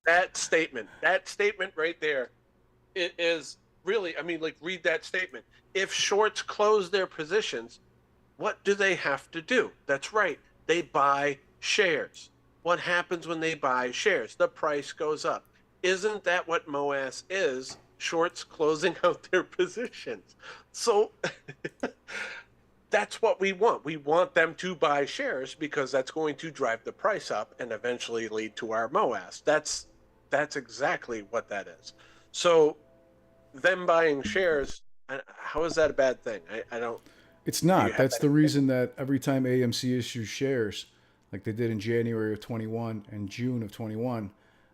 that statement right there, it is really, I mean, like, read that statement. If shorts close their positions, what do they have to do? That's right. They buy shares. What happens when they buy shares? The price goes up. Isn't that what MOAS is? Shorts closing out their positions. So that's what we want. We want them to buy shares because that's going to drive the price up and eventually lead to our MOAS. That's exactly what that is. So them buying shares, how is that a bad thing? I don't. It's Do you not. have That's any the opinion? reason that every time AMC issues shares, like they did in January of 21 and June of 21,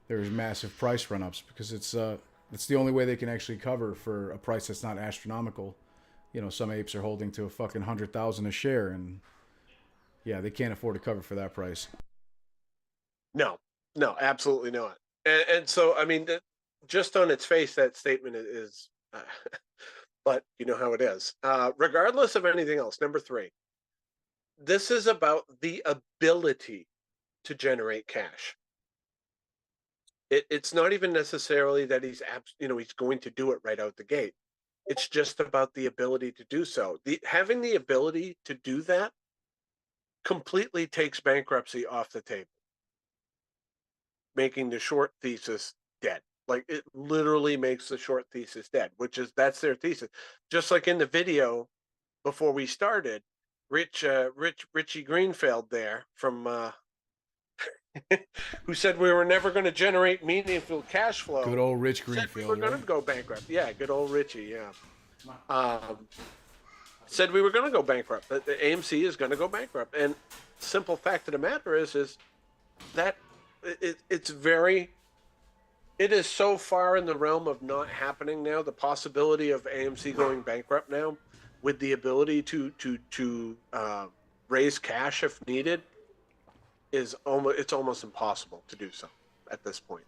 there's massive price run-ups because it's the only way they can actually cover for a price that's not astronomical. You know, some apes are holding to a fucking 100,000 a share, and yeah, they can't afford to cover for that price. No, no, absolutely not. And so, I mean, just on its face, that statement is, but you know how it is. Regardless of anything else, number three, this is about the ability to generate cash. It's not even necessarily that he's going to do it right out the gate. It's just about the ability to do so. Having the ability to do that completely takes bankruptcy off the table, making the short thesis dead. Like, it literally makes the short thesis dead, which is that's their thesis. Just like in the video before we started, Richie Greenfield there from who said we were never going to generate meaningful cash Good flow, old Rich said we Greenfield, were going right? to go bankrupt. Yeah, good old Richie. Yeah, um, said we were going to go bankrupt. That the AMC is going to go bankrupt. And simple fact of the matter is that it's very, it is so far in the realm of not happening now. The possibility of AMC going bankrupt now, with the ability to raise cash if needed, is almost impossible to do so at this point.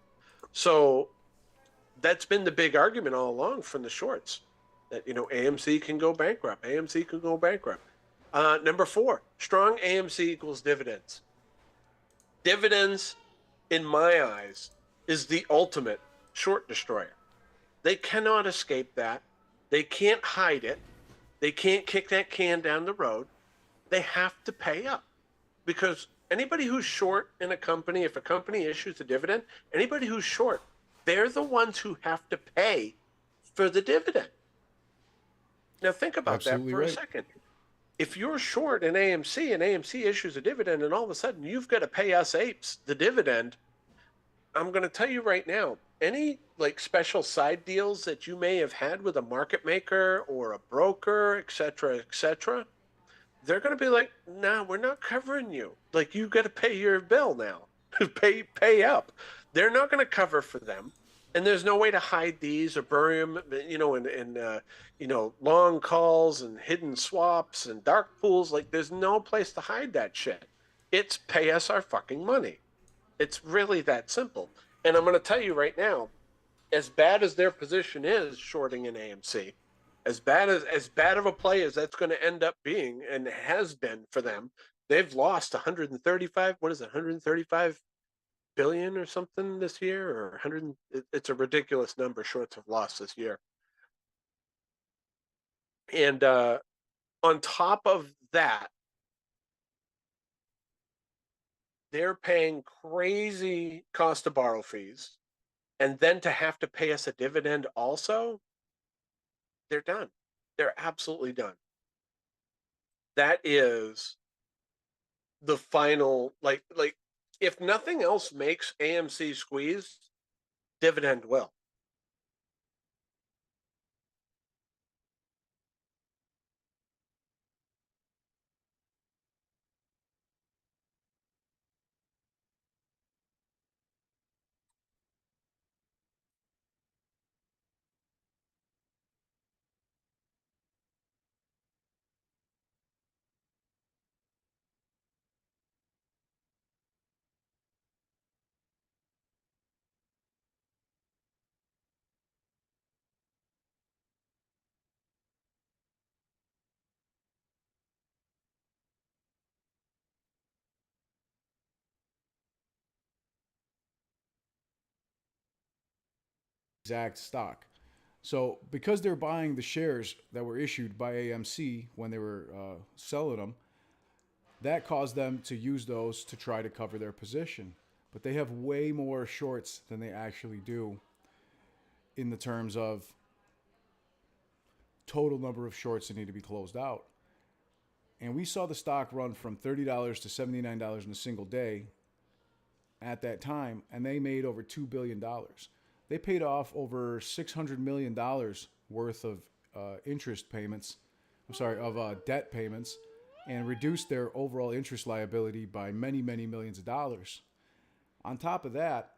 So that's been the big argument all along from the shorts, that AMC can go bankrupt. AMC can go bankrupt. Number four, strong AMC equals dividends. Dividends, in my eyes, is the ultimate short destroyer. They cannot escape that. They can't hide it. They can't kick that can down the road. They have to pay up, because anybody who's short in a company, if a company issues a dividend, anybody who's short, they're the ones who have to pay for the dividend. Now, think about that Absolutely for a right. second. If you're short in AMC and AMC issues a dividend, and all of a sudden you've got to pay us apes the dividend, I'm going to tell you right now, any like special side deals that you may have had with a market maker or a broker, et cetera, they're going to be like, "Nah, we're not covering you. Like, you got to pay your bill now. Pay up." They're not going to cover for them, and there's no way to hide these or bury them, in long calls and hidden swaps and dark pools. Like, there's no place to hide that shit. It's pay us our fucking money. It's really that simple. And I'm going to tell you right now, as bad as their position is shorting in AMC, as bad of a play as that's going to end up being and has been for them, they've lost 135. What is it? 135 billion or something this year, or 100. It's a ridiculous number. Shorts have lost this year, and on top of that, they're paying crazy cost to borrow fees, and then to have to pay us a dividend also. They're done. They're absolutely done. That is the final, like if nothing else makes AMC squeeze, dividend will. exact stock. So because they're buying the shares that were issued by AMC when they were selling them, that caused them to use those to try to cover their position. But they have way more shorts than they actually do in the terms of total number of shorts that need to be closed out. And we saw the stock run from $30 to $79 in a single day at that time, and they made over $2 billion. They paid off over $600 million worth of interest payments, debt payments, and reduced their overall interest liability by many, many millions of dollars. On top of that,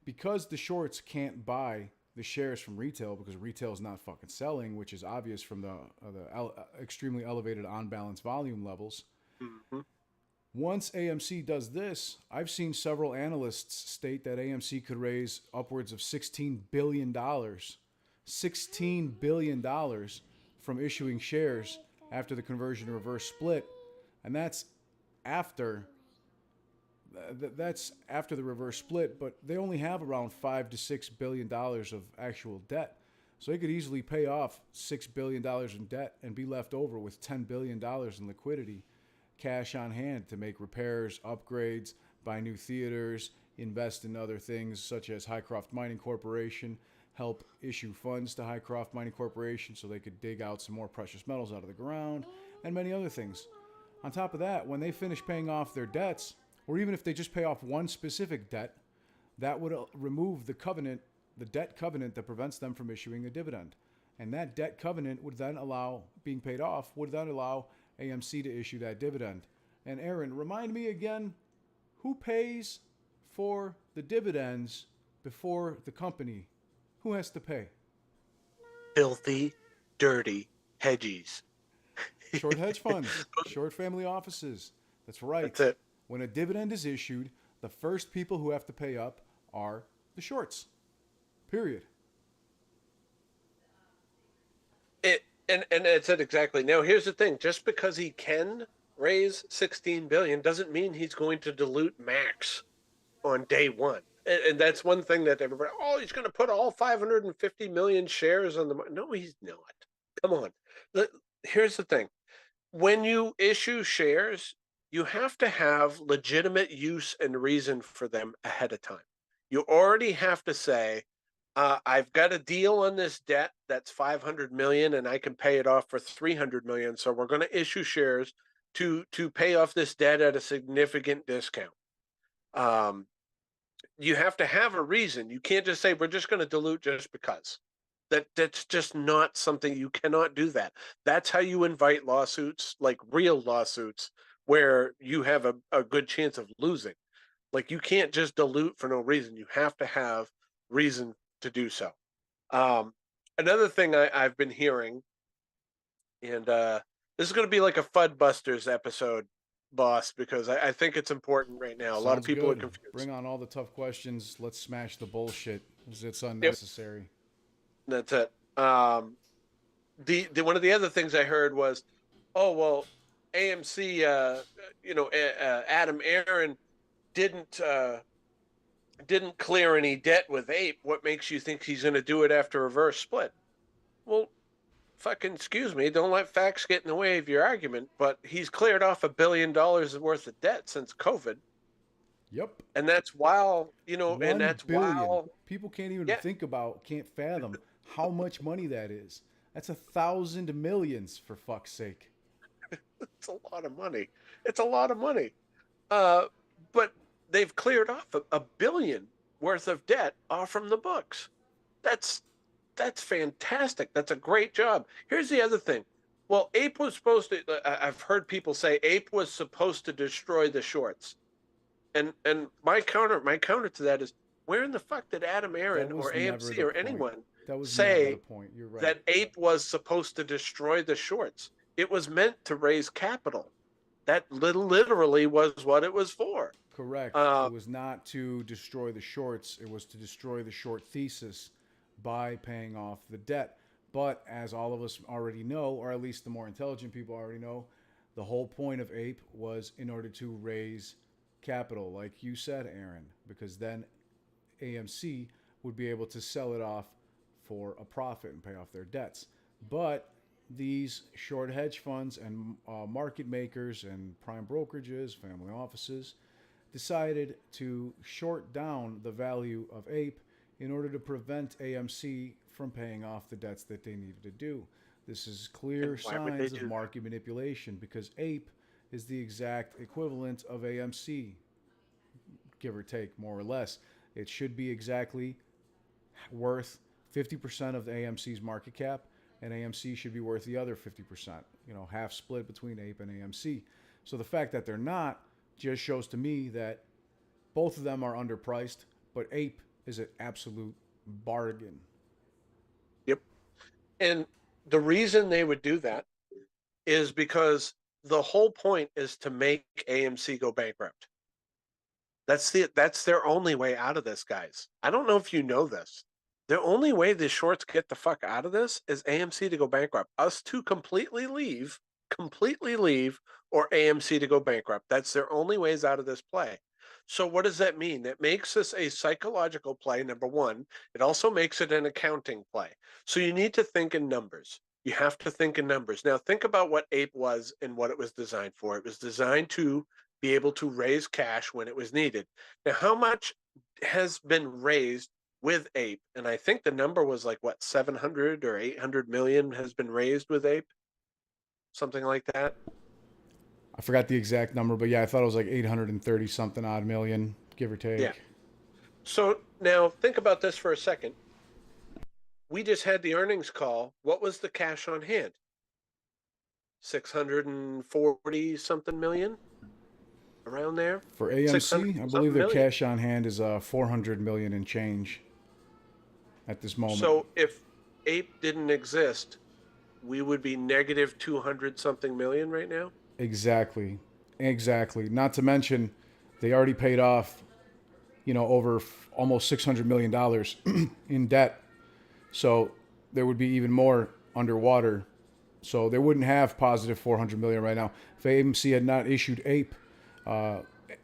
because the shorts can't buy the shares from retail because retail is not fucking selling, which is obvious from the extremely elevated on-balance volume levels. Mm-hmm. Once AMC does this, I've seen several analysts state that AMC could raise upwards of $16 billion. $16 billion from issuing shares after the conversion to reverse split. And that's after the reverse split, but they only have around $5 to $6 billion of actual debt. So they could easily pay off $6 billion in debt and be left over with $10 billion in liquidity, cash on hand to make repairs, upgrades, buy new theaters, invest in other things such as Highcroft Mining Corporation, help issue funds to Highcroft Mining Corporation so they could dig out some more precious metals out of the ground, and many other things. On top of that, when they finish paying off their debts, or even if they just pay off one specific debt, that would remove the debt covenant that prevents them from issuing a dividend. And that debt covenant would then allow AMC to issue that dividend. And Aaron, remind me again, who pays for the dividends before the company? Who has to pay? Filthy, dirty hedgies. Short hedge funds, short family offices. That's right. That's it. When a dividend is issued, the first people who have to pay up are the shorts. Period. And that's it exactly. Now here's the thing: just because he can raise 16 billion doesn't mean he's going to dilute Max on day one. And that's one thing that everybody, oh, he's going to put all 550 million shares on the market. No, he's not. Come on. Here's the thing: when you issue shares, you have to have legitimate use and reason for them ahead of time. You already have to say, I've got a deal on this debt that's 500 million and I can pay it off for 300 million. So we're going to issue shares to pay off this debt at a significant discount. You have to have a reason. You can't just say we're just going to dilute just because. That's just not something. You cannot do that. That's how you invite lawsuits, like real lawsuits, where you have a good chance of losing. Like you can't just dilute for no reason. You have to have reason to do so. Another thing I've been hearing, and this is going to be like a Fudbusters episode, boss, because I think it's important right now. A lot of people are confused. Bring on all the tough questions. Let's smash the bullshit because it's unnecessary. Yep. That's it. The one of the other things I heard was, oh well, AMC, Adam Aaron didn't clear any debt with APE. What makes you think he's going to do it after reverse split? Well, fucking excuse me. Don't let facts get in the way of your argument. But he's cleared off $1 billion worth of debt since COVID. Yep. And that's while, and that's $1 billion. while people can't even can't fathom how much money that is. That's 1,000 millions, for fuck's sake. It's a lot of money. It's a lot of money. But they've cleared off $1 billion worth of debt off from the books. That's fantastic. That's a great job. Here's the other thing. Well, APE was supposed to. I've heard people say APE was supposed to destroy the shorts. And my counter to that is, where in the fuck did Adam Aaron or AMC or anyone say that APE was supposed to destroy the shorts? It was meant to raise capital. That literally was what it was for. Correct. It was not to destroy the shorts. It was to destroy the short thesis by paying off the debt. But as all of us already know, or at least the more intelligent people already know, the whole point of APE was in order to raise capital, like you said, Aaron, because then AMC would be able to sell it off for a profit and pay off their debts. But these short hedge funds and market makers and prime brokerages, family offices, decided to short down the value of APE in order to prevent AMC from paying off the debts that they needed to do. This is clear signs of market manipulation because APE is the exact equivalent of AMC, give or take, more or less. It should be exactly worth 50% of the AMC's market cap, and AMC should be worth the other 50%, half split between APE and AMC. So the fact that they're not just shows to me that both of them are underpriced, but APE is an absolute bargain. Yep. And the reason they would do that is because the whole point is to make AMC go bankrupt. That's their only way out of this, guys. I don't know if you know this. The only way the shorts get the fuck out of this is AMC to go bankrupt. Us to completely leave, or AMC to go bankrupt. That's their only ways out of this play. So what does that mean? That makes this a psychological play, number one. It also makes it an accounting play. So you need to think in numbers. You have to think in numbers. Now think about what APE was and what it was designed for. It was designed to be able to raise cash when it was needed. Now, how much has been raised with APE? And I think the number was like, what, 700 or 800 million has been raised with APE? Something like that. I forgot the exact number, but yeah, I thought it was like 830 something odd million, give or take. Yeah. So now think about this for a second. We just had the earnings call. What was the cash on hand? 640 something million? Around there? For AMC, I believe their cash on hand is 400 million and change at this moment. So if APE didn't exist, we would be negative 200 something million right now? Exactly. Not to mention, they already paid off, over almost $600 million in debt. So there would be even more underwater. So they wouldn't have positive 400 million right now. If AMC had not issued APE,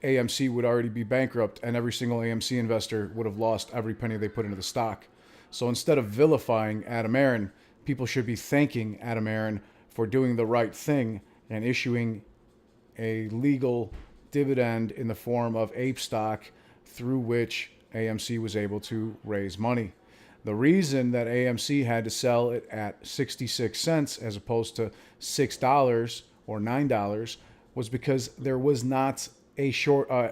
AMC would already be bankrupt, and every single AMC investor would have lost every penny they put into the stock. So instead of vilifying Adam Aron, people should be thanking Adam Aron for doing the right thing and issuing a legal dividend in the form of APE stock through which AMC was able to raise money. The reason that AMC had to sell it at 66 cents as opposed to $6 or $9 was because there was not a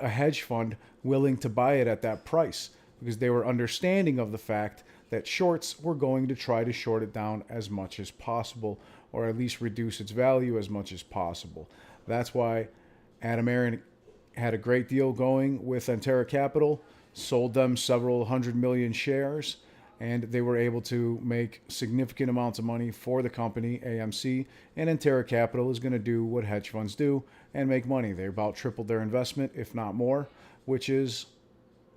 hedge fund willing to buy it at that price, because they were understanding of the fact that shorts were going to try to short it down as much as possible, or at least reduce its value as much as possible. That's why Adam Aron had a great deal going with Antera Capital, sold them several hundred million shares, and they were able to make significant amounts of money for the company, AMC, and Antera Capital is going to do what hedge funds do and make money. They about tripled their investment, if not more, which is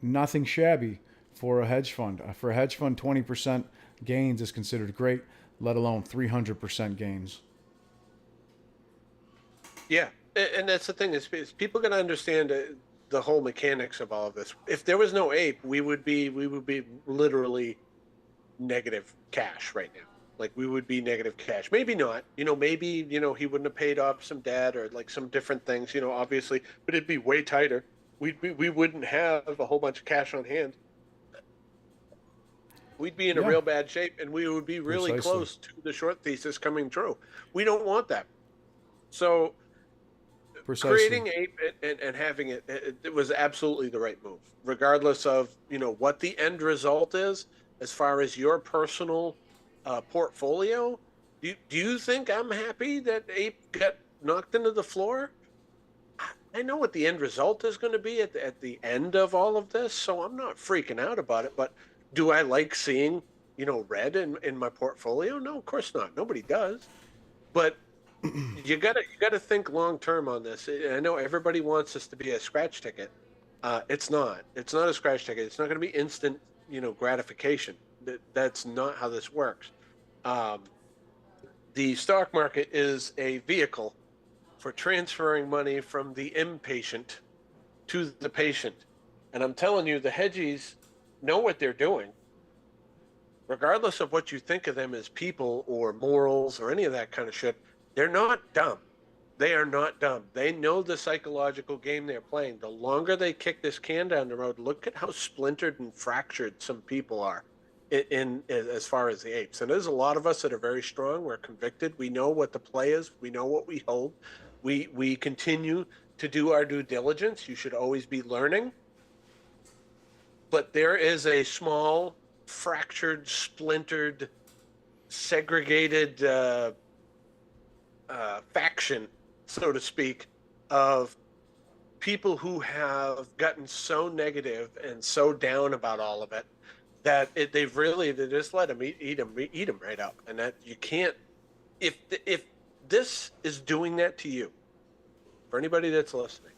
nothing shabby for a hedge fund. For a hedge fund, 20% gains is considered great, let alone 300% gains. Yeah, and that's the thing is people got to understand the whole mechanics of all of this. If there was no APE, we would be literally negative cash right now. Like we would be negative cash. Maybe not. Maybe he wouldn't have paid off some debt or like some different things. Obviously, but it'd be way tighter. We wouldn't have a whole bunch of cash on hand. We'd be in a real bad shape, and we would be really close to the short thesis coming true. We don't want that. So creating APE and having it was absolutely the right move, regardless of what the end result is as far as your personal portfolio. Do you think I'm happy that APE got knocked into the floor? I know what the end result is going to be at the end of all of this, so I'm not freaking out about it. But do I like seeing red in my portfolio? No, of course not. Nobody does. But you gotta think long term on this. I know everybody wants this to be a scratch ticket. It's not. It's not a scratch ticket. It's not going to be instant gratification. That's not how this works. The stock market is a vehicle for transferring money from the impatient to the patient. And I'm telling you, the hedgies know what they're doing. regardless of what you think of them as people or morals or any of that kind of shit, they're not dumb. They are not dumb. They know the psychological game they're playing. The longer they kick this can down the road, look at how splintered and fractured some people are in as far as the apes. And there's a lot of us that are very strong. We're convicted. We know what the play is. We know what we hold. We continue to do our due diligence. You should always be learning. But there is a small, fractured, splintered, segregated faction, so to speak, of people who have gotten so negative and so down about all of it that they just let them eat them right up, and that you can't. If this is doing that to you, for anybody that's listening,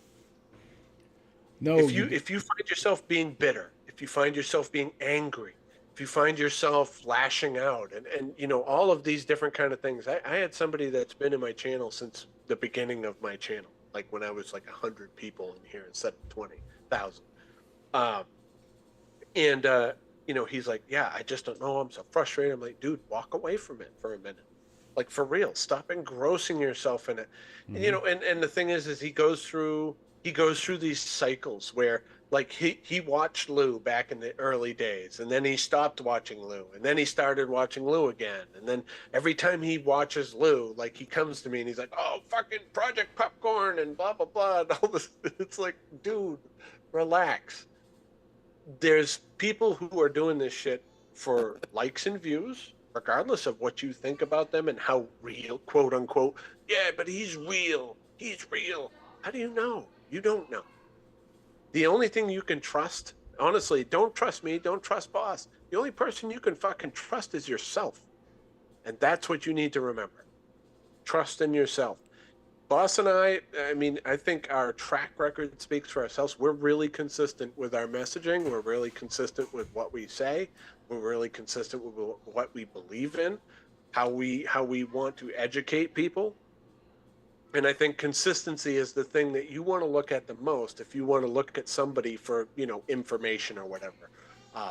No, if you find yourself being bitter, if you find yourself being angry, if you find yourself lashing out and you know, all of these different kind of things. I had somebody that's been in my channel since the beginning of my channel, like when I was like 100 people in here instead of 20,000. You know, he's like, yeah, I just don't know. I'm so frustrated. I'm like, dude, walk away from it for a minute. Like, for real, stop engrossing yourself in it. Mm-hmm. And, you know, and the thing is he goes through these cycles where, like, he watched Lou back in the early days, and then he stopped watching Lou, and then he started watching Lou again, and then every time he watches Lou, like, he comes to me and he's like, oh, fucking Project Popcorn and blah blah blah and all this. It's like, dude, relax. There's people who are doing this shit for likes and views, regardless of what you think about them and how real, quote unquote, yeah, but he's real. He's real. How do you know? You don't know. The only thing you can trust, honestly, don't trust me, don't trust boss. The only person you can fucking trust is yourself. And that's what you need to remember. Trust in yourself. Boss and I mean, I think our track record speaks for ourselves. We're really consistent with our messaging. We're really consistent with what we say. We're really consistent with what we believe in, how we want to educate people. And I think consistency is the thing that you want to look at the most if you want to look at somebody for, you know, information or whatever.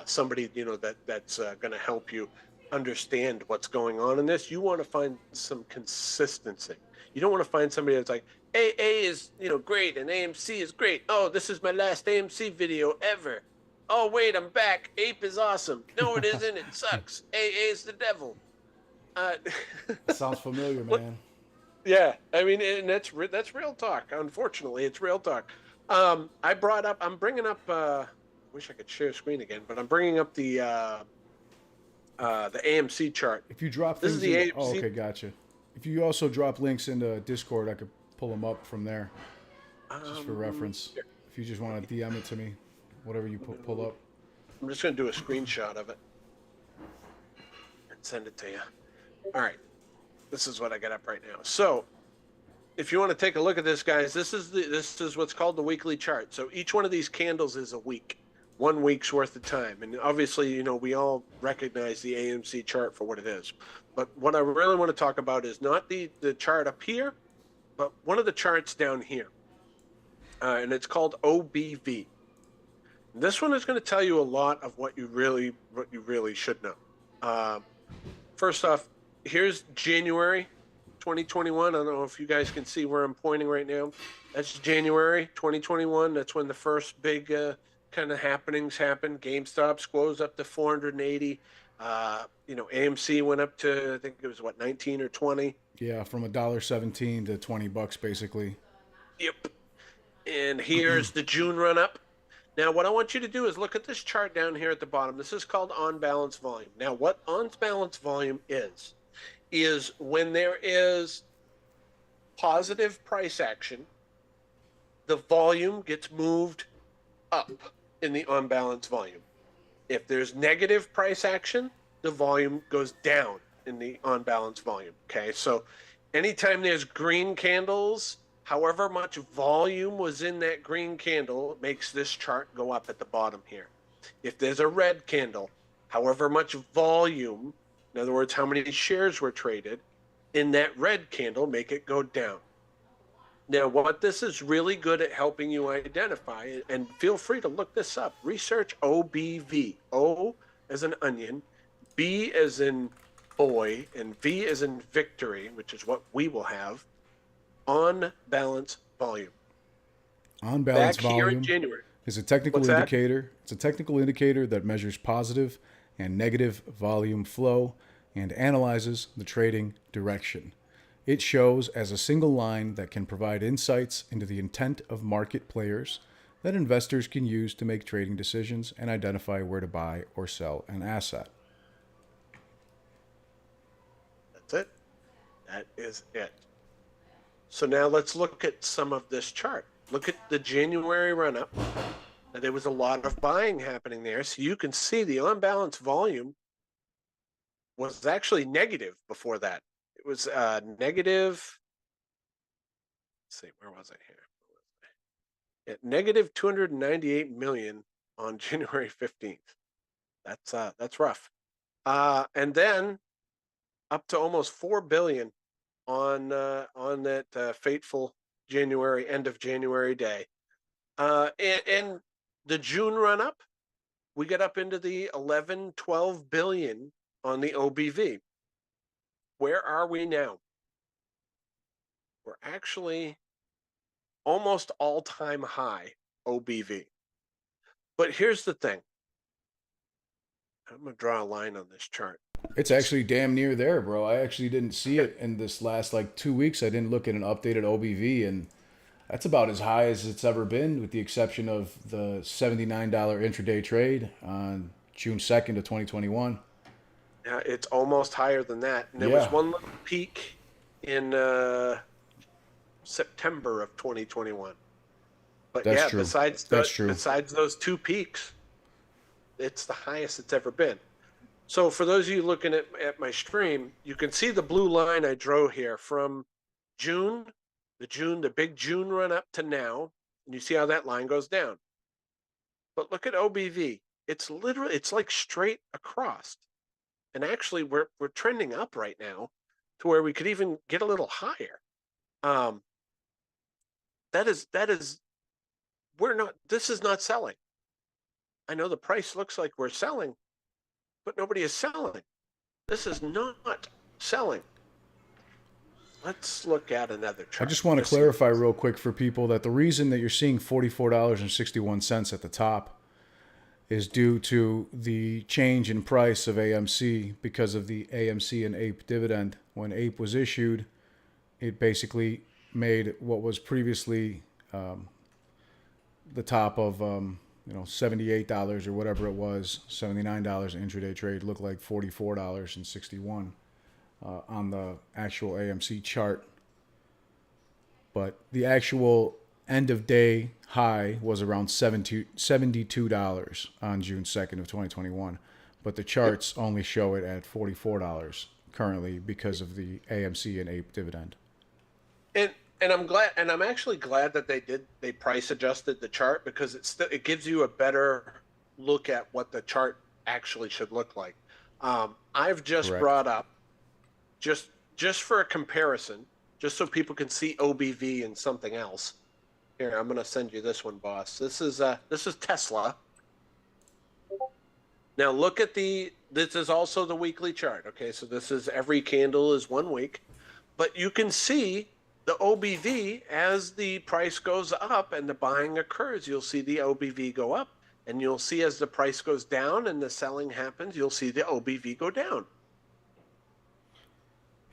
Somebody, you know, that's going to help you understand what's going on in this. You want to find some consistency. You don't want to find somebody that's like, AA is, you know, great and AMC is great. Oh, this is my last AMC video ever. Oh, wait, I'm back. APE is awesome. No, it isn't. It sucks. AA is the devil. Sounds familiar, man. Yeah, I mean, and that's real talk. Unfortunately, it's real talk. I'm bringing up. Wish I could share screen again, but I'm bringing up the AMC chart. If you drop This things is the in, AMC. oh, okay, gotcha. If you also drop links into Discord, I could pull them up from there, just for reference. Here. If you just want to DM it to me, whatever you pull up. I'm just going to do a screenshot of it and send it to you. All right. This is what I got up right now. So, if you want to take a look at this, guys, this is what's called the weekly chart. So each one of these candles is a week, 1 week's worth of time. And obviously, you know, we all recognize the AMC chart for what it is. But what I really want to talk about is not the chart up here, but one of the charts down here. And it's called OBV. This one is going to tell you a lot of what you really should know. First off, here's January 2021. I don't know if you guys can see where I'm pointing right now. That's January 2021. That's when the first big kind of happenings happened. GameStop goes up to 480. You know, AMC went up to, I think it was what, 19 or 20. Yeah, from $1.17 to $20 basically. Yep. And here's the June run up. Now, what I want you to do is look at this chart down here at the bottom. This is called on-balance volume. Now, what on-balance volume is when there is positive price action, the volume gets moved up in the on-balance volume. If there's negative price action, the volume goes down in the on-balance volume, okay? So anytime there's green candles, however much volume was in that green candle, it makes this chart go up at the bottom here. If there's a red candle, however much volume, in other words, how many shares were traded, in that red candle, make it go down. Now, what this is really good at helping you identify, and feel free to look this up, research OBV. O as an onion, B as in boy and V as in victory, which is what we will have, on balance volume. On balance Back here in volume January. is a technical What's that? indicator. It's a technical indicator that measures positive and negative volume flow and analyzes the trading direction. It shows as a single line that can provide insights into the intent of market players that investors can use to make trading decisions and identify where to buy or sell an asset. That's it. That is it. So now let's look at some of this chart. Look at the January run up. There was a lot of buying happening there. So you can see the on balance volume was actually negative before that. It was negative. Let's see, where was I here? At negative 298 million on January 15th. That's rough. And then up to almost 4 billion on that fateful January, end of January day. And the June run up, we get up into the 11, 12 billion on the OBV. Where are we now? We're actually almost all-time high OBV. But here's the thing. I'm going to draw a line on this chart. It's actually damn near there, bro. I actually didn't see it in this last like 2 weeks. I didn't look at an updated OBV, and that's about as high as it's ever been, with the exception of the $79 intraday trade on June 2nd of 2021. Yeah, it's almost higher than that. And there Yeah. was one little peak in September of 2021. But That's yeah, true. besides That's true. besides those two peaks, it's the highest it's ever been. So for those of you looking at my stream, you can see the blue line I drew here from June, the big June run up to now, and you see how that line goes down. But look at OBV. It's like straight across. And actually we're trending up right now to where we could even get a little higher. This is not selling. I know the price looks like we're selling, but nobody is selling. This is not selling. Let's look at another chart. I just want to clarify real quick for people that the reason that you're seeing $44.61 at the top is due to the change in price of AMC because of the AMC and APE dividend. When APE was issued, it basically made what was previously the top of $78 or whatever it was, $79 intraday trade, look like $44.61 on the actual AMC chart. But the actual end of day high was around $72 on June 2nd of 2021. But the charts only show it at $44 currently because of the AMC and APE dividend. And I'm actually glad that they price adjusted the chart, because it gives you a better look at what the chart actually should look like. I've just Correct. brought up just for a comparison, just so people can see OBV and something else. Here, I'm going to send you this one, boss. This is Tesla. Now look at this is also the weekly chart. Okay, so this is every candle is 1 week, but you can see the OBV as the price goes up and the buying occurs. You'll see the OBV go up, and you'll see as the price goes down and the selling happens, you'll see the OBV go down.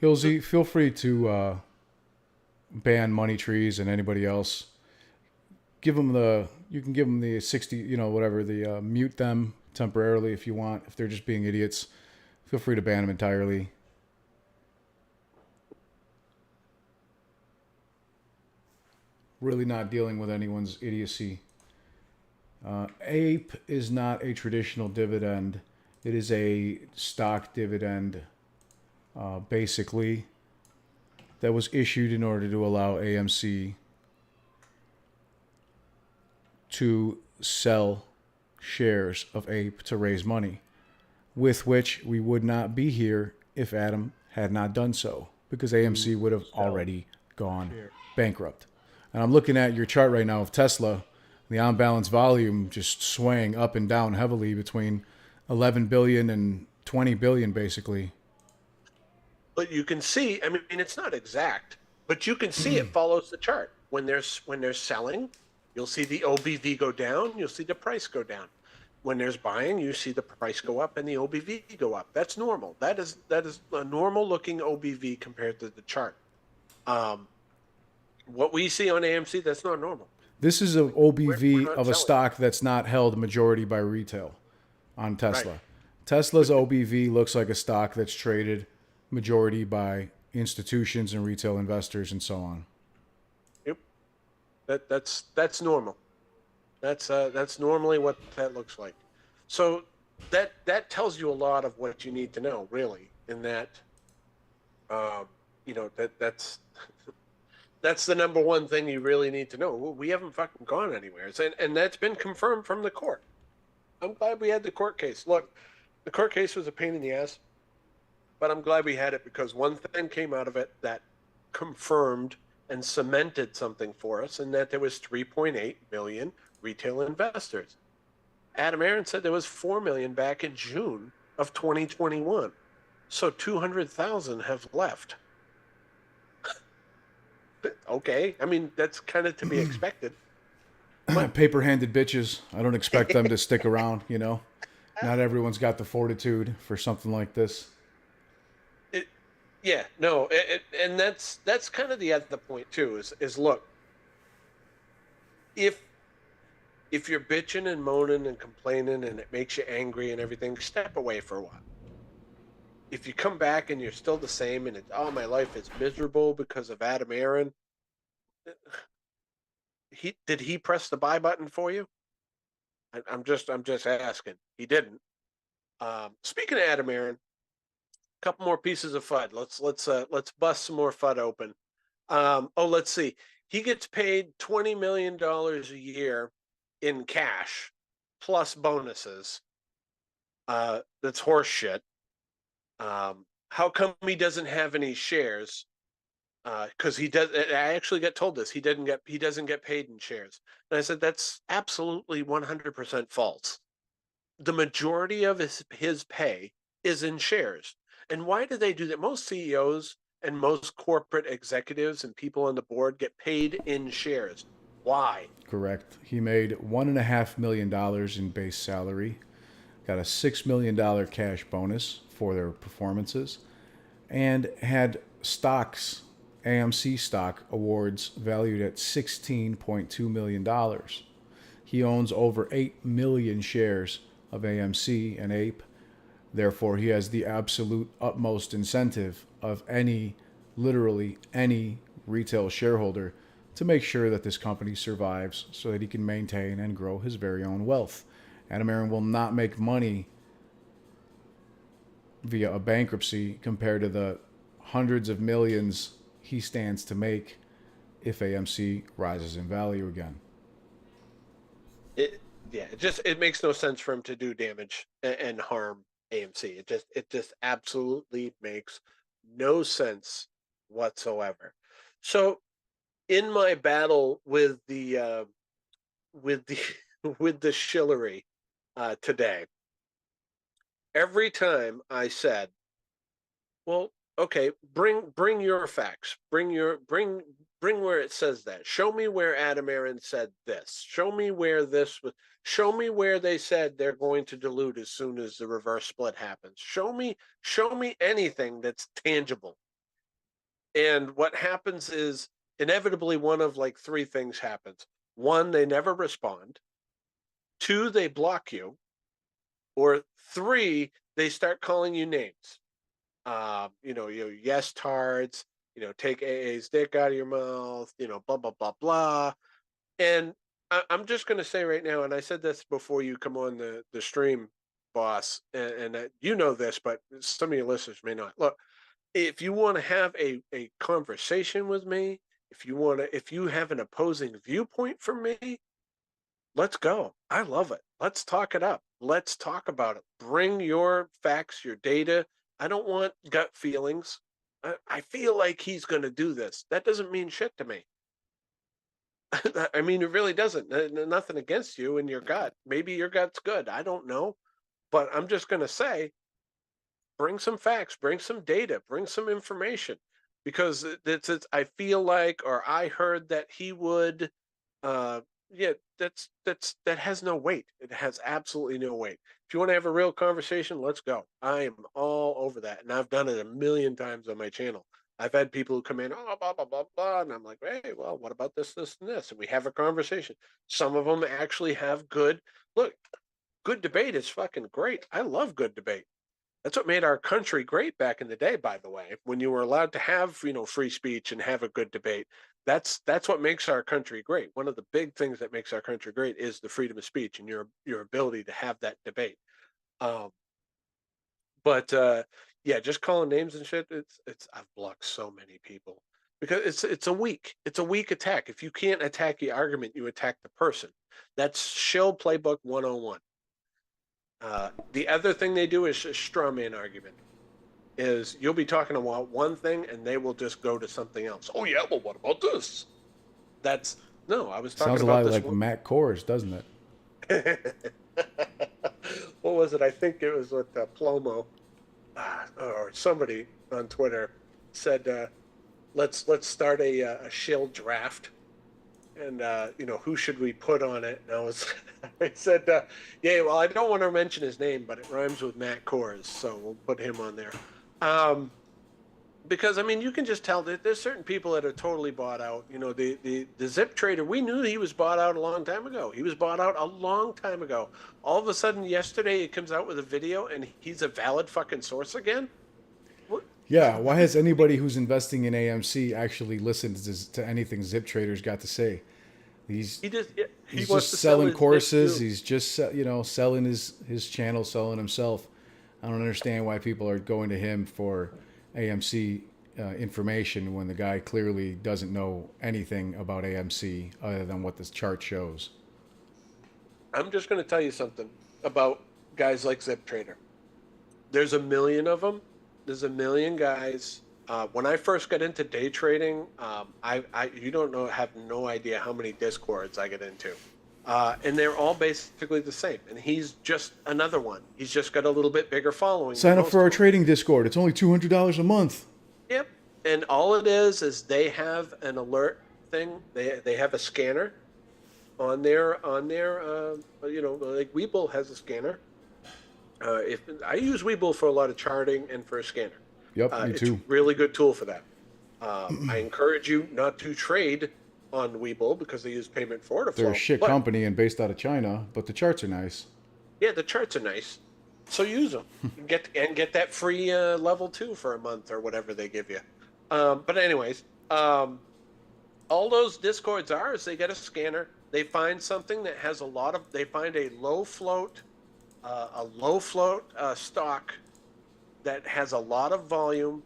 Hilsey, feel free to ban money trees and anybody else. You can give them the 60, whatever, mute them temporarily if you want. If they're just being idiots, feel free to ban them entirely. Really not dealing with anyone's idiocy. APE is not a traditional dividend. It is a stock dividend, basically, that was issued in order to allow AMC to sell shares of APE to raise money, with which we would not be here if Adam had not done so, because AMC would have already gone bankrupt. And I'm looking at your chart right now of Tesla, the on-balance volume just swaying up and down heavily between 11 billion and 20 billion basically. But you can see, I mean, it's not exact, but you can see it follows the chart. When there's selling, you'll see the OBV go down, you'll see the price go down. When there's buying, you see the price go up and the OBV go up. That's normal. That is a normal looking OBV compared to the chart. What we see on AMC, that's not normal. This is an We're OBV not of a selling. stock that's not held majority by retail on Tesla. Right. Tesla's OBV looks like a stock that's traded majority by institutions and retail investors and so on. Yep. That's normal. That's normally what that looks like. So that tells you a lot of what you need to know, really, in that that's that's the number one thing you really need to know. We haven't fucking gone anywhere, and that's been confirmed from the court. I'm glad we had the court case. Look, the court case was a pain in the ass, but I'm glad we had it because one thing came out of it that confirmed and cemented something for us, and that there was 3.8 million retail investors. Adam Aaron said there was 4 million back in June of 2021. So 200,000 have left. Okay, I mean, that's kind of to be expected. Paper-handed bitches. I don't expect them to stick around, you know. Not everyone's got the fortitude for something like this. Yeah, no, and that's kind of the other point too. Is look, if you're bitching and moaning and complaining and it makes you angry and everything, step away for a while. If you come back and you're still the same and it's, oh, my life is miserable because of Adam Aaron, did he press the buy button for you? I'm just asking. He didn't. Speaking of Adam Aaron, a couple more pieces of FUD. Let's bust some more FUD open. Let's see. He gets paid $20 million a year in cash plus bonuses. That's horse shit. How come he doesn't have any shares? Because he does. I actually got told this. He doesn't get paid in shares. And I said that's absolutely 100% false. The majority of his pay is in shares. And why do they do that? Most CEOs and most corporate executives and people on the board get paid in shares. Why? Correct. He made $1.5 million in base salary, got a $6 million cash bonus for their performances, and had stocks, AMC stock awards valued at $16.2 million. He owns over 8 million shares of AMC and APE. Therefore, he has the absolute utmost incentive of literally any retail shareholder to make sure that this company survives so that he can maintain and grow his very own wealth. Adam Aaron will not make money via a bankruptcy compared to the hundreds of millions he stands to make if AMC rises in value again. It makes no sense for him to do damage and harm AMC. It just absolutely makes no sense whatsoever. So in my battle with the with the with the shillery today, every time I said, well, okay, bring your facts, bring where it says that. Show me where Adam Aaron said this. Show me where this was. Show me where they said they're going to dilute as soon as the reverse split happens. Show me anything that's tangible. And what happens is inevitably one of like three things happens. One, they never respond. Two, they block you. Or three, they start calling you names. Yes tards, take AA's dick out of your mouth, blah, blah, blah, blah. And I'm just going to say right now, and I said this before you come on the stream, boss, and you know this, but some of your listeners may not. Look, if you want to have a conversation with me, if you have an opposing viewpoint from me, let's go. I love it. Let's talk it up. Let's talk about it. Bring your facts, your data. I don't want gut feelings. I feel like he's going to do this. That doesn't mean shit to me. I mean, it really doesn't. Nothing against you and your gut. Maybe your gut's good. I don't know. But I'm just going to say, bring some facts, bring some data, bring some information, because it's I feel like, or I heard that he would. Uh, yeah, that has no weight. It has absolutely no weight. If you want to have a real conversation, let's go. I am all over that, and I've done it a million times on my channel. I've had people who come in, oh, blah blah blah blah, and I'm like, hey, well, what about this, this, and this? And we have a conversation. Some of them actually have good look. Good debate is fucking great. I love good debate. That's what made our country great back in the day, by the way, when you were allowed to have, free speech and have a good debate. That's what makes our country great. One of the big things that makes our country great is the freedom of speech and your ability to have that debate. Um, but yeah, just calling names and shit. It's I've blocked so many people because it's a weak attack. If you can't attack the argument, you attack the person. That's Shill Playbook 101. The other thing they do is a straw man argument. Is you'll be talking about one thing and they will just go to something else. Oh yeah, well what about this? That's no, I was talking Sounds a about lot this like one. Matt Kors, doesn't it? What was it? I think it was with Plomo, or somebody on Twitter said, let's start a shill draft, and who should we put on it? And I was I said, yeah, well, I don't want to mention his name, but it rhymes with Matt Kors, so we'll put him on there. Because I mean, you can just tell that there's certain people that are totally bought out. The Zip Trader. We knew he was bought out a long time ago. He was bought out a long time ago. All of a sudden, yesterday, he comes out with a video, and he's a valid fucking source again. What? Yeah, why has anybody who's investing in AMC actually listened to anything Zip Trader's got to say? He's He he's wants just to sell selling his Zip courses. too. He's just selling his channel, selling himself. I don't understand why people are going to him for AMC information when the guy clearly doesn't know anything about AMC other than what this chart shows. I'm just going to tell you something about guys like Zip Trader. There's a million of them. There's a million guys. When I first got into day trading, you don't know, have no idea how many discords I get into, and they're all basically the same. And he's just another one. He's just got a little bit bigger following than Sign up most for of our them. trading Discord. It's only $200 a month. Yep. And all it is they have an alert thing. They have a scanner on their like Webull has a scanner. If I use Webull for a lot of charting and for a scanner, Yep, me it's a too. really good tool for that. I encourage you not to trade on Webull because they use payment for order They're a flow. shit But company and based out of China, but the charts are nice. yeah, the charts are nice, so use them. Get that free level 2 for a month or whatever they give you. But anyways, all those discords are is they get a scanner. They find something that has a lot of. They find a low float stock that has a lot of volume,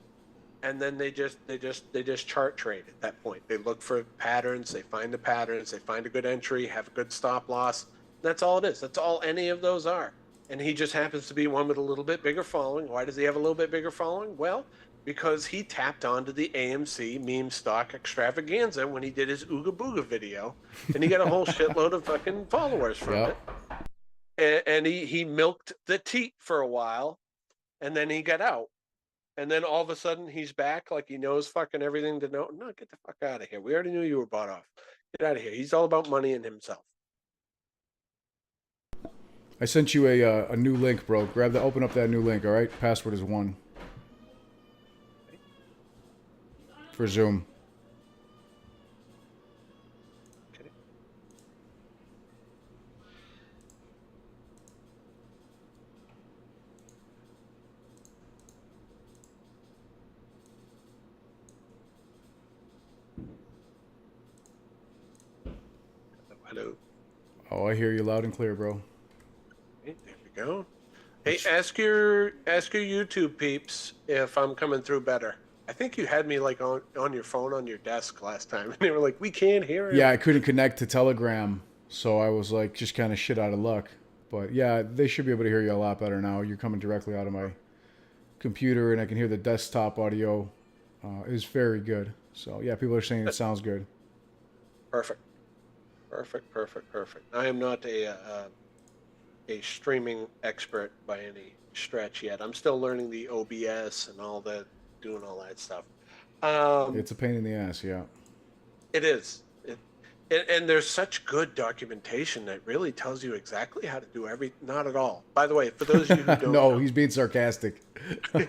and then they just chart trade at that point. They look for patterns, they find the patterns, they find a good entry, have a good stop loss. That's all it is. That's all any of those are. And he just happens to be one with a little bit bigger following. Why does he have a little bit bigger following? Well, because he tapped onto the AMC meme stock extravaganza when he did his Ooga Booga video, and he got a whole shitload of fucking followers from Yep. it. And he milked the teat for a while, and then he got out. And then all of a sudden he's back like he knows fucking everything to know. No, get the fuck out of here. We already knew you were bought off. Get out of here. He's all about money and himself. I sent you a new link, bro. Open up that new link, all right? Password is 1 for Zoom. Okay. Hello. Oh, I hear you loud and clear, bro. Okay, there we go. Hey, ask your YouTube peeps if I'm coming through better. I think you had me like on your phone on your desk last time, and they were like, "We can't hear him." Yeah, I couldn't connect to Telegram, so I was like just kind of shit out of luck. But yeah, they should be able to hear you a lot better now. You're coming directly out of my computer, and I can hear the desktop audio is very good. So yeah, people are saying it sounds good. Perfect. Perfect. Perfect. Perfect. I am not a a streaming expert by any stretch yet. I'm still learning the OBS and all that, doing all that stuff. It's a pain in the ass, yeah. It is. And there's such good documentation that really tells you exactly how to do everything. Not at all. By the way, for those of you who don't No, know, he's being sarcastic. for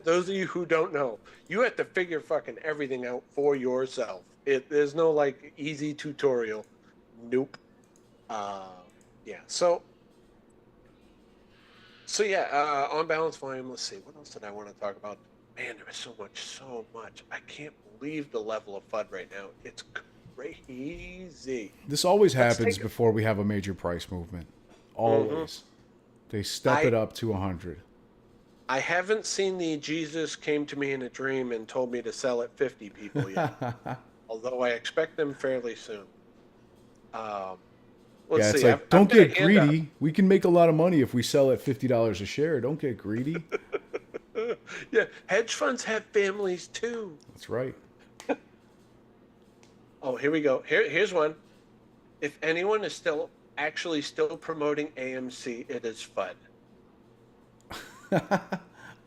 those of you who don't know, you have to figure fucking everything out for yourself. There's no like easy tutorial. Nope. Yeah. So yeah, on balance volume, let's see. What else did I want to talk about? Man, there was so much. I can't believe the level of FUD right now. It's crazy. This always Let's happens take it. before we have a major price movement. Always. They step it up to 100. I haven't seen the Jesus came to me in a dream and told me to sell at 50 people yet. Although I expect them fairly soon. Let's Yeah, it's see. like, I've don't got a get hand up. greedy. We can make a lot of money if we sell at $50 a share. Don't get greedy. Yeah, hedge funds have families too. That's right. Oh, here we go. Here's one. If anyone is still promoting AMC, it is FUD.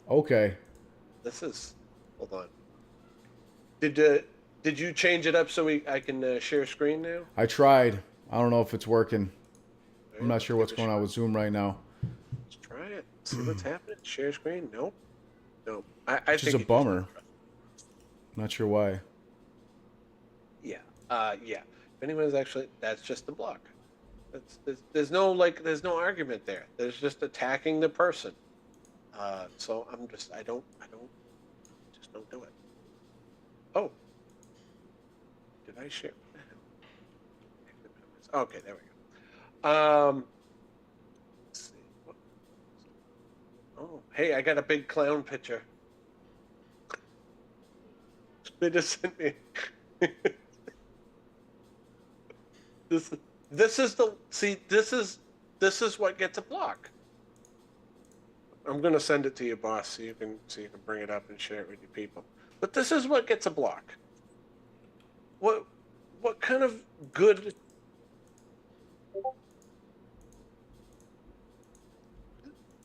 Okay. This is. Hold on. Did you change it up so I can share screen now? I tried. I don't know if it's working. All I'm right, not sure what's going on with Zoom right now. Let's try it. See what's happening. Share screen. Nope. Nope. I Which think is a bummer. Not sure why. Yeah. Yeah. If anyone's actually, that's just the block. There's no argument there. There's just attacking the person. So I don't do it. Oh, did I share? Okay, there we go. Let's see. Oh, hey, I got a big clown picture. They just sent me. This is what gets a block. I'm gonna send it to you, boss, so you can bring it up and share it with your people. But this is what gets a block. What kind of good?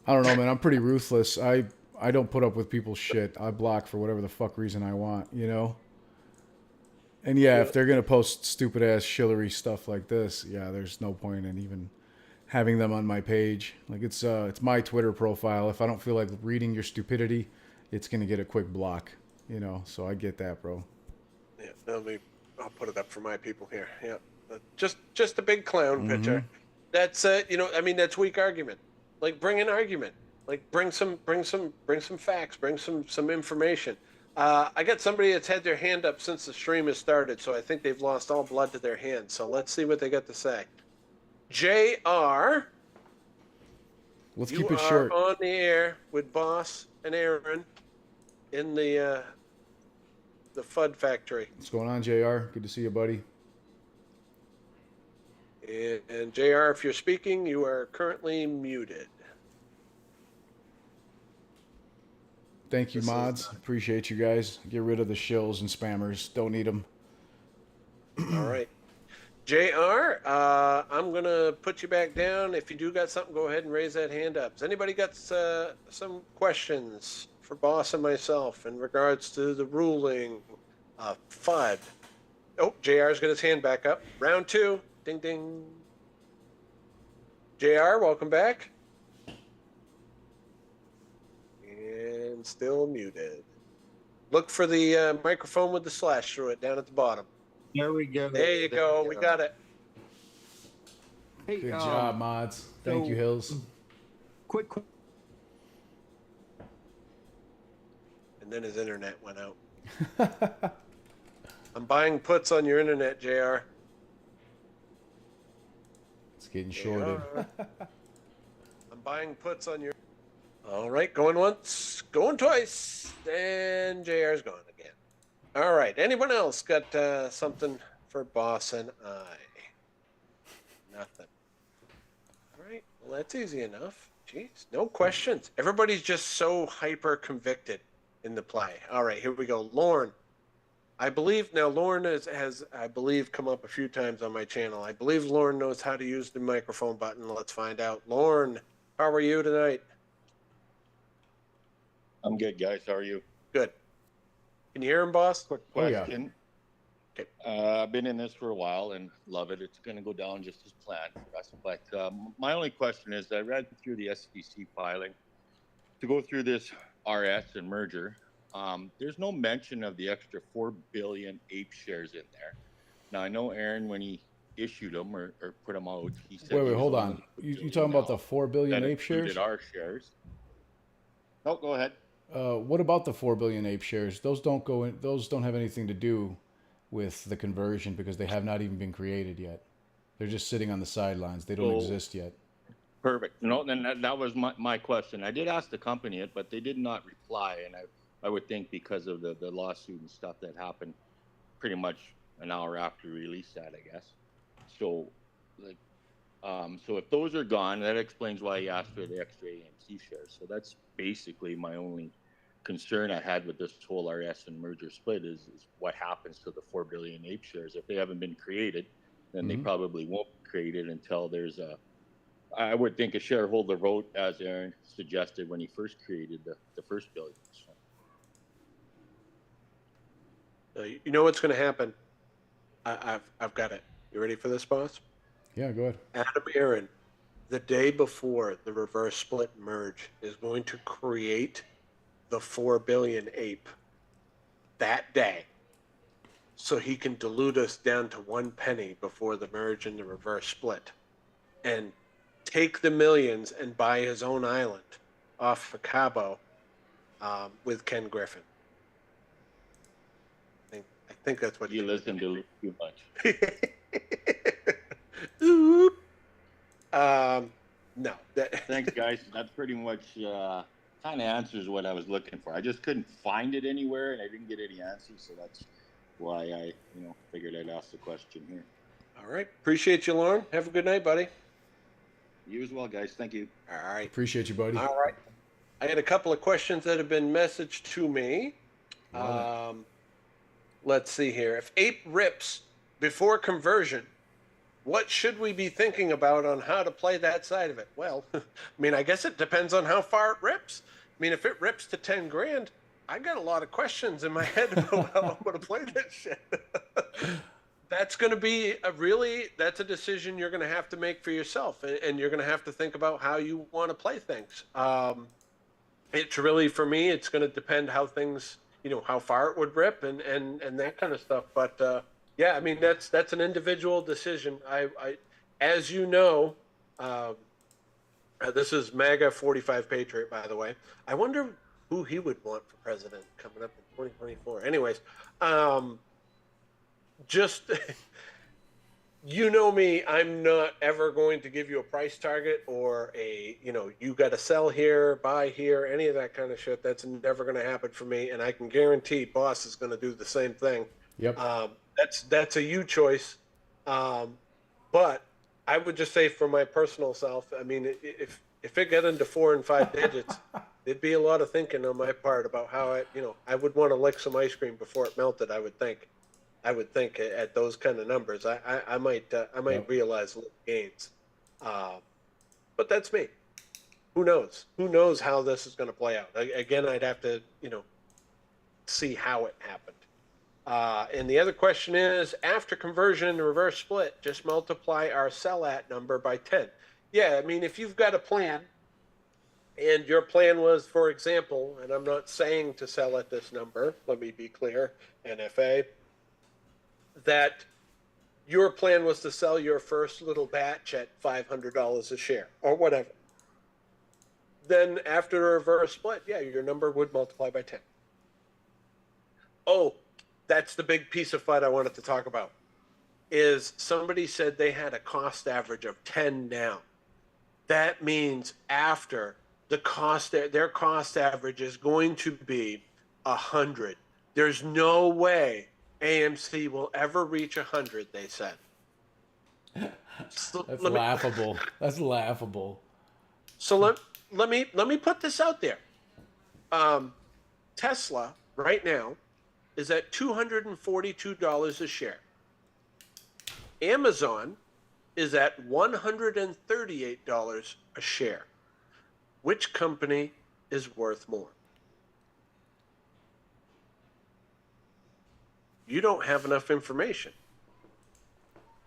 I don't know, man. I'm pretty ruthless. I don't put up with people's shit. I block for whatever the fuck reason I want, you know? And yeah, if they're going to post stupid ass shillery stuff like this, yeah, there's no point in even having them on my page. Like it's my Twitter profile. If I don't feel like reading your stupidity, it's going to get a quick block, you know? So I get that, bro. Yeah, I'll put it up for my people here. Yeah. Just a big clown picture. That's that's weak argument. Like bring an argument. Like bring some facts, bring some information. I got somebody that's had their hand up since the stream has started, so I think they've lost all blood to their hands. So let's see what they got to say. JR, Let's keep it short. You are on the air with Boss and Aaron in the FUD factory. What's going on, JR? Good to see you, buddy. And JR, if you're speaking, you are currently muted. Thank you, mods. Appreciate you guys. Get rid of the shills and spammers. Don't need them. All right. JR, I'm going to put you back down. If you do got something, go ahead and raise that hand up. Has anybody got some questions for Boss and myself in regards to the ruling FUD? Oh, JR's got his hand back up. Round two. Ding, ding. JR, welcome back. And still muted. Look for the microphone with the slash through it down at the bottom. There we go. There you go. We got it. Hey, Good job, mods. Thank you, Hills. Quick. And then his internet went out. I'm buying puts on your internet, JR. It's getting shorted. I'm buying puts on your... All right, going once, going twice, and JR's gone again. All right, anyone else got something for Boss and I? Nothing. All right, well, that's easy enough. Jeez, no questions. Everybody's just so hyper convicted in the play. All right, here we go. Lorne, I believe now Lauren has, I believe, come up a few times on my channel. I believe Lauren knows how to use the microphone button. Let's find out. Lauren, how are you tonight? I'm good, guys. How are you? Good. Can you hear him, boss? Quick Oh, yeah. question. Okay. I've been in this for a while and love it. It's going to go down just as planned for us. But my only question is, I read through the SEC filing to go through this RS and merger. There's no mention of the extra 4 billion APE shares in there. Now, I know Aaron, when he issued them or put them out, he said. Wait, he was hold only on. gonna put You billion talking about now. the 4 billion That ape shares? included our shares. Oh, go ahead. What about the 4 billion ape shares? Those don't go in. Those don't have anything to do with the conversion because they have not even been created yet. They're just sitting on the sidelines. They don't So- exist yet. Perfect. No, then that was my question. I did ask the company it, but they did not reply. And I would think because of the lawsuit and stuff that happened pretty much an hour after we released that, I guess. So, like, so if those are gone, that explains why he asked for the extra AMC shares. So that's basically my only concern I had with this whole RS and merger split is what happens to the 4 billion APE shares. If they haven't been created, then they probably won't be created until there's I would think a shareholder vote, as Aaron suggested when he first created the first billion. So. You know what's going to happen? I've got it. You ready for this, boss? Yeah, go ahead. Adam Aaron, the day before the reverse split merge, is going to create the 4 billion ape that day, so he can dilute us down to 1 penny before the merge and the reverse split, and take the millions and buy his own island off of Cabo with Ken Griffin. I think that's what You listen to too much. Oop. No. Thanks, guys. That pretty much kind of answers what I was looking for. I just couldn't find it anywhere, and I didn't get any answers, so that's why I, figured I'd ask the question here. All right. Appreciate you, Lauren. Have a good night, buddy. You as well, guys. Thank you. All right. Appreciate you, buddy. All right. I had a couple of questions that have been messaged to me. Let's see here. If APE rips before conversion, what should we be thinking about on how to play that side of it? Well, I mean, I guess it depends on how far it rips. I mean, if it rips to 10 grand, I got a lot of questions in my head about how I'm going to play that shit. That's going to be that's a decision you're going to have to make for yourself. And you're going to have to think about how you want to play things. It's really, for me, it's going to depend how things, how far it would rip and that kind of stuff. But, yeah, I mean, that's an individual decision. I as you know, this is MAGA 45 Patriot, by the way. I wonder who he would want for president coming up in 2024. Anyways, just, you know me, I'm not ever going to give you a price target or you got to sell here, buy here, any of that kind of shit. That's never going to happen for me. And I can guarantee boss is going to do the same thing. Yep. That's a you choice. But I would just say for my personal self, I mean, if it got into 4 and 5 digits, there'd be a lot of thinking on my part about how I would want to lick some ice cream before it melted. I would think at those kind of numbers, I might realize little gains. But that's me. Who knows? Who knows how this is going to play out? Again, I'd have to, see how it happened. And the other question is, after conversion and reverse split, just multiply our sell at number by 10. Yeah, I mean, if you've got a plan, and your plan was, for example, and I'm not saying to sell at this number, let me be clear, NFA, that your plan was to sell your first little batch at $500 a share, or whatever. Then after a reverse split, yeah, your number would multiply by 10. Oh, that's the big piece of FUD I wanted to talk about, is somebody said they had a cost average of 10 down. That means after the cost, their cost average is going to be 100. There's no way AMC will ever reach 100, they said. So That's laughable. That's laughable. So let me put this out there. Tesla right now is at $242 a share. Amazon is at $138 a share. Which company is worth more? You don't have enough information.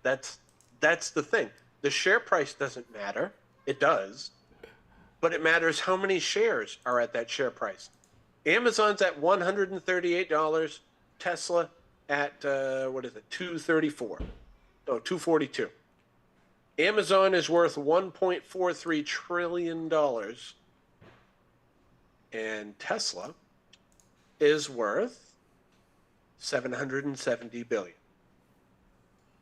That's the thing. The share price doesn't matter. It does. But it matters how many shares are at that share price. Amazon's at $138. Tesla at, $234. No, $242. Amazon is worth $1.43 trillion. And Tesla is worth $770 billion.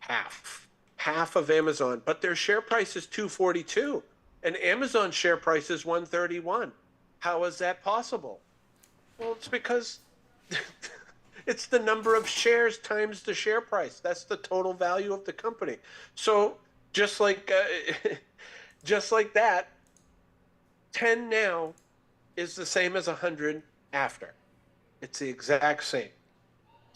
Half of Amazon, but their share price is $242, and Amazon's share price is $131. How is that possible? Well, it's because it's the number of shares times the share price. That's the total value of the company. So just like that, 10 now is the same as 100 after. It's the exact same.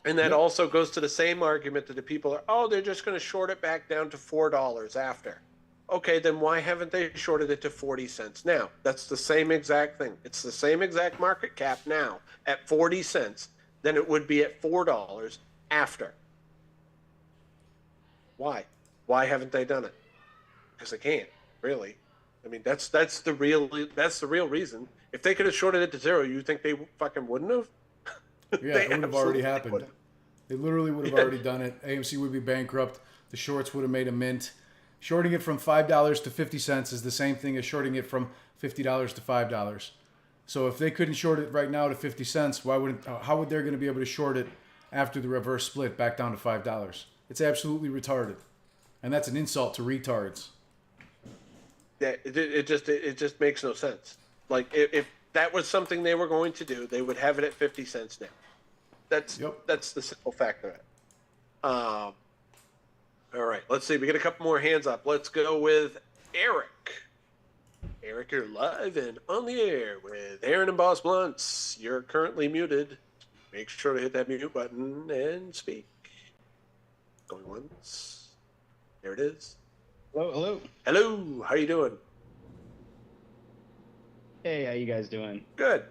And that also goes to the same argument that the people are, they're just going to short it back down to $4 after. Okay, then why haven't they shorted it to 40 cents now? That's the same exact thing. It's the same exact market cap now at 40 cents than it would be at $4 after. Why? Why haven't they done it? Because they can't, really. I mean, that's the real reason. If they could have shorted it to zero, you think they fucking wouldn't have? Yeah, it would have already happened. They literally would have already done it. AMC would be bankrupt. The shorts would have made a mint. Shorting it from $5 to 50 cents is the same thing as shorting it from $50 to $5. So if they couldn't short it right now to 50 cents, how would they going to be able to short it after the reverse split back down to $5? It's absolutely retarded. And that's an insult to retards. Yeah, it just makes no sense. Like if that was something they were going to do, they would have it at 50 cents now. That's the simple fact of it. All right, let's see. We get a couple more hands up. Let's go with Eric. Eric, you're live and on the air with Aaron and Boss Blunts. You're currently muted. Make sure to hit that mute button and speak. Going once. There it is. Hello. Hello. How you doing? Hey, how you guys doing? Good.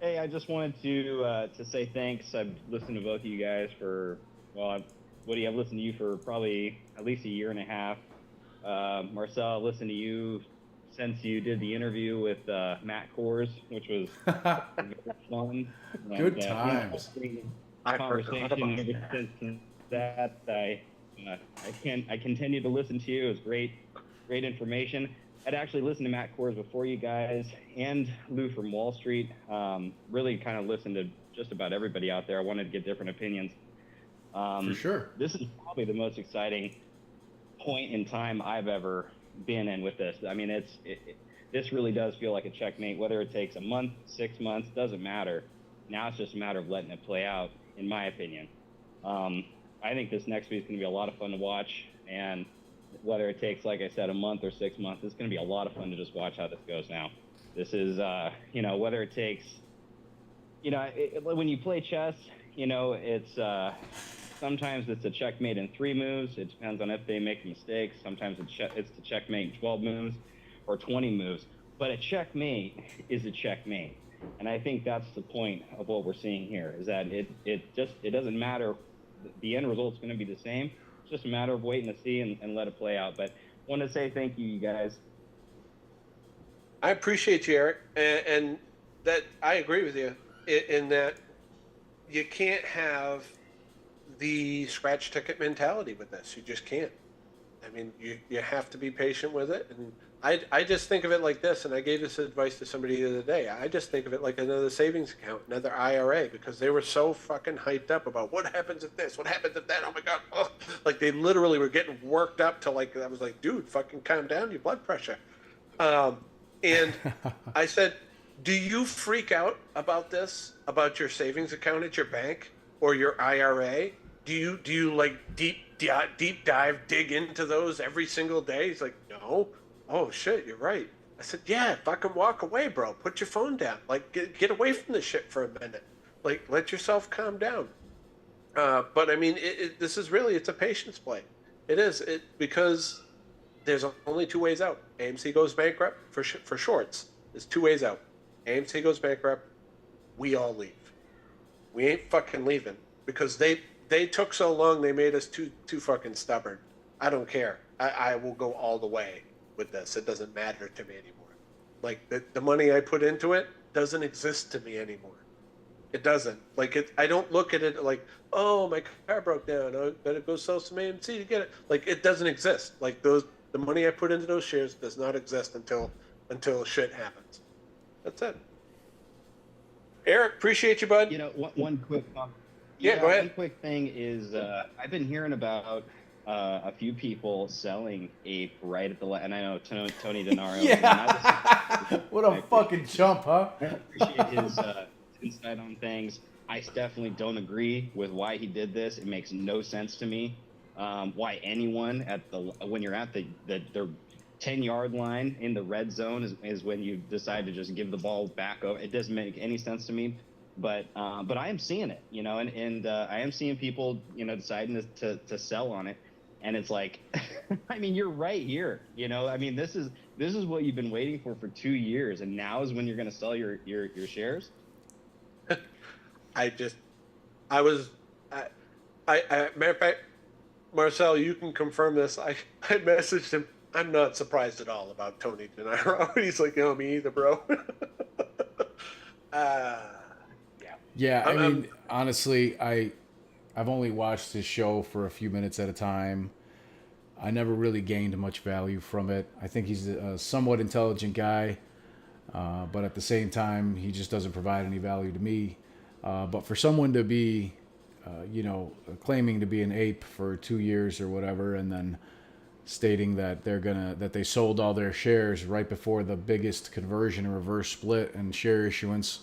Hey, I just wanted to say thanks. I've listened to both of you guys for, I've listened to you for probably at least a year and a half. Marcel, I listened to you since you did the interview with Matt Kors, which was very fun. Good times. Conversation ever since that. I continue to listen to you. It was great information. I'd actually listened to Matt Kors before you guys and Lou from Wall Street. Really kind of listened to just about everybody out there. I wanted to get different opinions. For sure. This is probably the most exciting point in time I've ever been in with this. I mean, this really does feel like a checkmate, whether it takes a month, 6 months, doesn't matter. Now it's just a matter of letting it play out, in my opinion. I think this next week is going to be a lot of fun to watch, and whether it takes, like I said, a month or 6 months, it's going to be a lot of fun to just watch how this goes now. This is, whether it takes, when you play chess, it's sometimes it's a checkmate in 3 moves. It depends on if they make mistakes. Sometimes it's a checkmate in 12 moves or 20 moves. But a checkmate is a checkmate. And I think that's the point of what we're seeing here, is that it doesn't matter. The end result's going to be the same. It's just a matter of waiting to see and let it play out. But I want to say thank you guys. I appreciate you, Eric, and that I agree with you in that you can't have the scratch ticket mentality with this. You just can't. I mean, you have to be patient with it. And I just think of it like this, and I gave this advice to somebody the other day. I just think of it like another savings account, another IRA, because they were so fucking hyped up about what happens if this, what happens if that, oh my God. Oh. Like they literally were getting worked up to I was like, dude, fucking calm down your blood pressure. And I said, do you freak out about this, about your savings account at your bank or your IRA? Do you like deep dive, dig into those every single day? He's like, no. Oh shit, you're right. I said, yeah, fucking walk away, bro. Put your phone down. Like, get away from this shit for a minute. Like, let yourself calm down. But I mean, this is really, it's a patience play. It is because there's only two ways out. AMC goes bankrupt for shorts. There's two ways out. AMC goes bankrupt. We all leave. We ain't fucking leaving because they took so long. They made us too fucking stubborn. I don't care. I will go all the way with this. It doesn't matter to me anymore. Like the money I put into it doesn't exist to me anymore. It doesn't. Like I don't look at it like, oh, my car broke down. I better go sell some AMC to get it. Like it doesn't exist. Like the money I put into those shares does not exist until shit happens. That's it. Eric, appreciate you, bud. You know, one quick Yeah, go ahead. One quick thing is I've been hearing about a few people selling APE right at the and I know Tony Denaro. Yeah. What a fucking chump, huh? I appreciate his insight on things. I definitely don't agree with why he did this. It makes no sense to me. Why anyone when you're at the 10-yard line in the red zone is when you decide to just give the ball back over. It doesn't make any sense to me. But I am seeing it, you know, and I am seeing people, you know, deciding to sell on it. And it's like, I mean, you're right here, you know. I mean, this is what you've been waiting for 2 years, and now is when you're going to sell your shares. Matter of fact, Marcel, you can confirm this. I messaged him. I'm not surprised at all about Tony Denaro. He's like, no, me either, bro. Yeah, I mean, honestly, I've only watched his show for a few minutes at a time. I never really gained much value from it. I think he's a somewhat intelligent guy, but at the same time, he just doesn't provide any value to me. But for someone to be, you know, claiming to be an ape for 2 years or whatever, and then stating that that they sold all their shares right before the biggest conversion and reverse split and share issuance,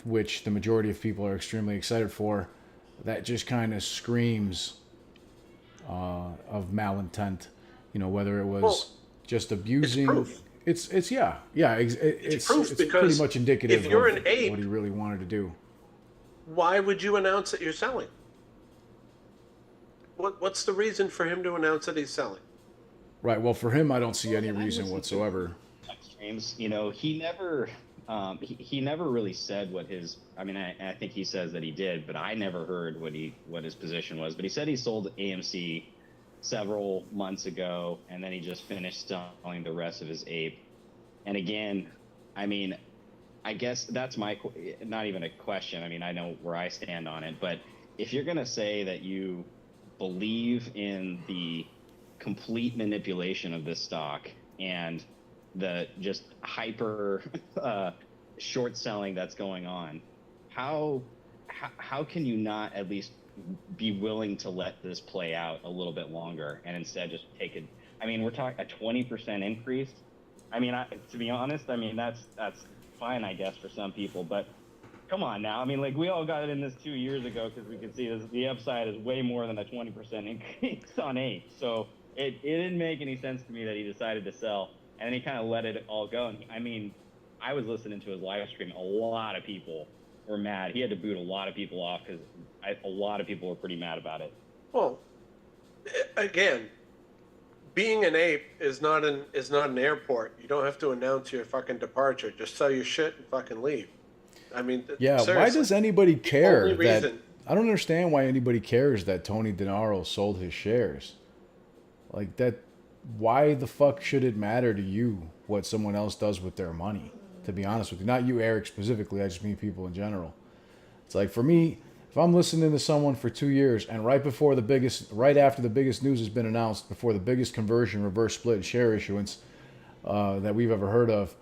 which the majority of people are extremely excited for, that just kind of screams of malintent. You know, whether it was just abusing. It's proof. It's proof because pretty much indicative if you're of an ape, what he really wanted to do. Why would you announce that you're selling? What's the reason for him to announce that he's selling? Right. Well, for him, I don't see any reason whatsoever. James, you know, he never really said what his. I mean, I think he says that he did, but I never heard what his position was. But he said he sold AMC several months ago, and then he just finished selling the rest of his APE. And again, I mean, I guess that's not even a question. I mean, I know where I stand on it, but if you're going to say that you believe in the complete manipulation of this stock and the just hyper short selling that's going on, how can you not at least be willing to let this play out a little bit longer and instead just take it? I mean, we're talking a 20% increase. I mean, to be honest, I mean, that's fine, I guess, for some people, but come on now. I mean, like, we all got in this 2 years ago because we could see the upside is way more than a 20% increase on APE. So it didn't make any sense to me that he decided to sell, and then he kind of let it all go. And I mean, I was listening to his live stream. A lot of people were mad. He had to boot a lot of people off because a lot of people were pretty mad about it. Well, again, being an ape is not an airport. You don't have to announce your fucking departure. Just sell your shit and fucking leave. I mean, yeah. seriously. Why does anybody care that? Reason. I don't understand why anybody cares that Tony Denaro sold his shares. Like that. Why the fuck should it matter to you what someone else does with their money? To be honest with you, not you, Eric, specifically. I just mean people in general. It's like, for me, if I'm listening to someone for 2 years and right after the biggest news has been announced, before the biggest conversion, reverse split, share issuance that we've ever heard of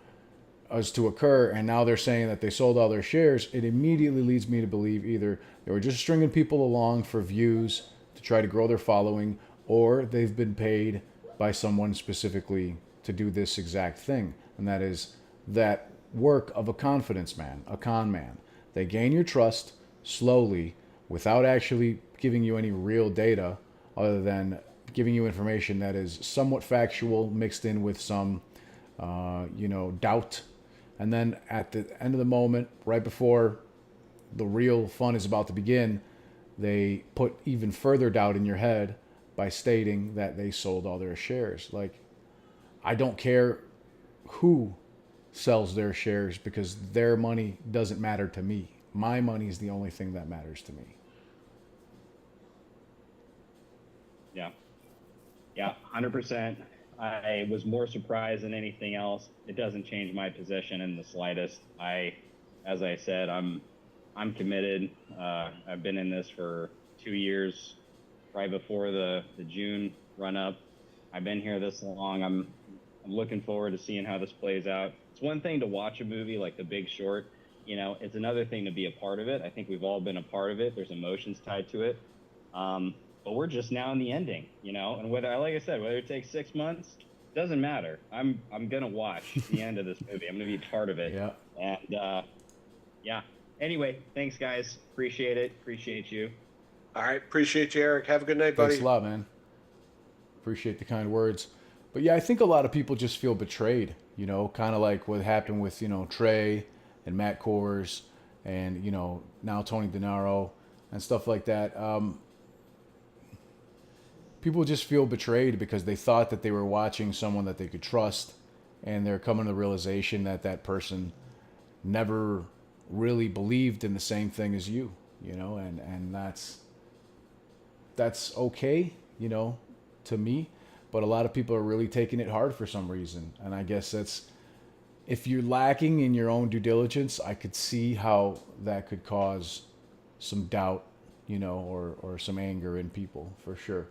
is to occur, and now they're saying that they sold all their shares, it immediately leads me to believe either they were just stringing people along for views to try to grow their following, or they've been paid by someone specifically to do this exact thing, and that is that work of a confidence man, a con man. They gain your trust slowly without actually giving you any real data other than giving you information that is somewhat factual mixed in with some, doubt And then at the end of the moment, right before the real fun is about to begin, they put even further doubt in your head by stating that they sold all their shares. Like, I don't care who sells their shares because their money doesn't matter to me. My money is the only thing that matters to me. Yeah. Yeah, 100%. I was more surprised than anything else. It doesn't change my position in the slightest. As I said, I'm committed. I've been in this for 2 years, right before the June run up. I've been here this long. I'm looking forward to seeing how this plays out. It's one thing to watch a movie like The Big Short. You know, it's another thing to be a part of it. I think we've all been a part of it. There's emotions tied to it. But we're just now in the ending, you know, and whether, like I said, whether it takes 6 months, doesn't matter. I'm going to watch the end of this movie. I'm going to be part of it. Yeah. And, yeah. Anyway, thanks guys. Appreciate it. Appreciate you. All right. Appreciate you, Eric. Have a good night, buddy. Thanks a lot, man. Appreciate the kind words. But yeah, I think a lot of people just feel betrayed, you know, kind of like what happened with, you know, Trey and Matt Kors and, you know, now Tony DeNaro and stuff like that. People just feel betrayed because they thought that they were watching someone that they could trust, and they're coming to the realization that that person never really believed in the same thing as you know, and that's okay, you know, to me. But a lot of people are really taking it hard for some reason. And I guess that's, if you're lacking in your own due diligence, I could see how that could cause some doubt, you know, or some anger in people, for sure.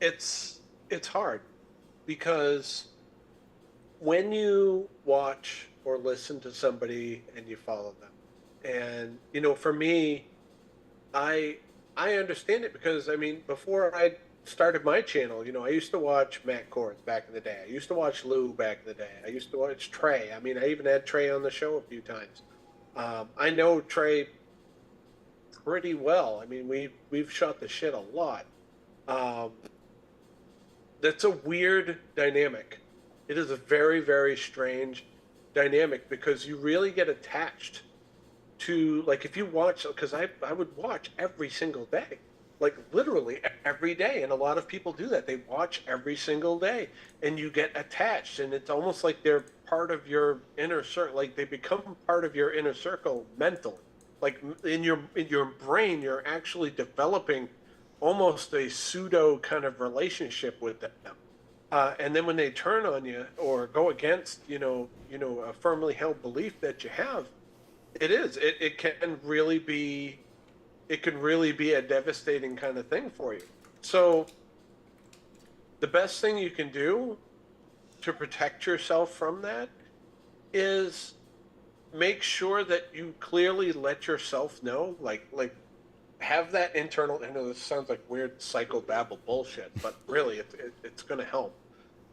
It's hard because when you watch or listen to somebody and you follow them, and you know, for me, I understand it because I mean, before I started my channel, you know, I used to watch Matt Kors back in the day. I used to watch Lou back in the day. I used to watch Trey. I mean, I even had Trey on the show a few times. I know Trey pretty well. I mean, we've shot the shit a lot. That's a weird dynamic. It is a very, very strange dynamic because you really get attached to, like, if you watch, because I would watch every single day, like literally every day. And a lot of people do that. They watch every single day and you get attached, and it's almost like they're part of your inner circle. Like they become part of your inner circle mentally. Like in your brain, you're actually developing almost a pseudo kind of relationship with them. And then when they turn on you or go against, you know, a firmly held belief that you have, it can really be a devastating kind of thing for you. So the best thing you can do to protect yourself from that is make sure that you clearly let yourself know, like have that internal, I know this sounds like weird psychobabble bullshit, but really it's going to help.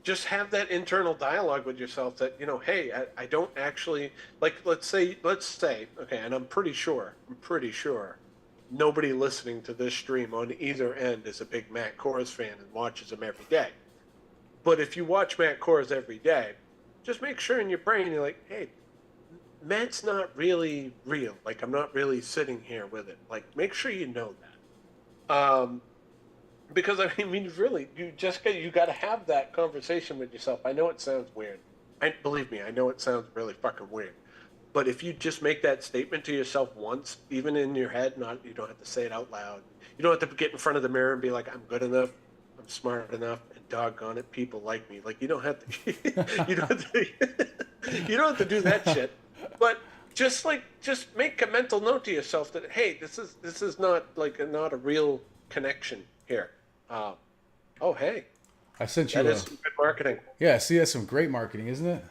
Just have that internal dialogue with yourself that, you know, hey, I don't actually, like, let's say, okay, and I'm pretty sure nobody listening to this stream on either end is a big Matt Kors fan and watches him every day. But if you watch Matt Kors every day, just make sure in your brain you're like, hey, Matt's not really real. Like, I'm not really sitting here with it. Like, make sure you know that. Because, I mean, really, you got to have that conversation with yourself. I know it sounds weird. Believe me, I know it sounds really fucking weird. But if you just make that statement to yourself once, even in your head, you don't have to say it out loud. You don't have to get in front of the mirror and be like, I'm good enough, I'm smart enough, and doggone it, people like me. Like, you don't have to, you don't have to do that shit. But just make a mental note to yourself that, hey, this is not a real connection here. Oh, hey, I sent you that is some good marketing. Yeah, see, that's some great marketing, isn't it?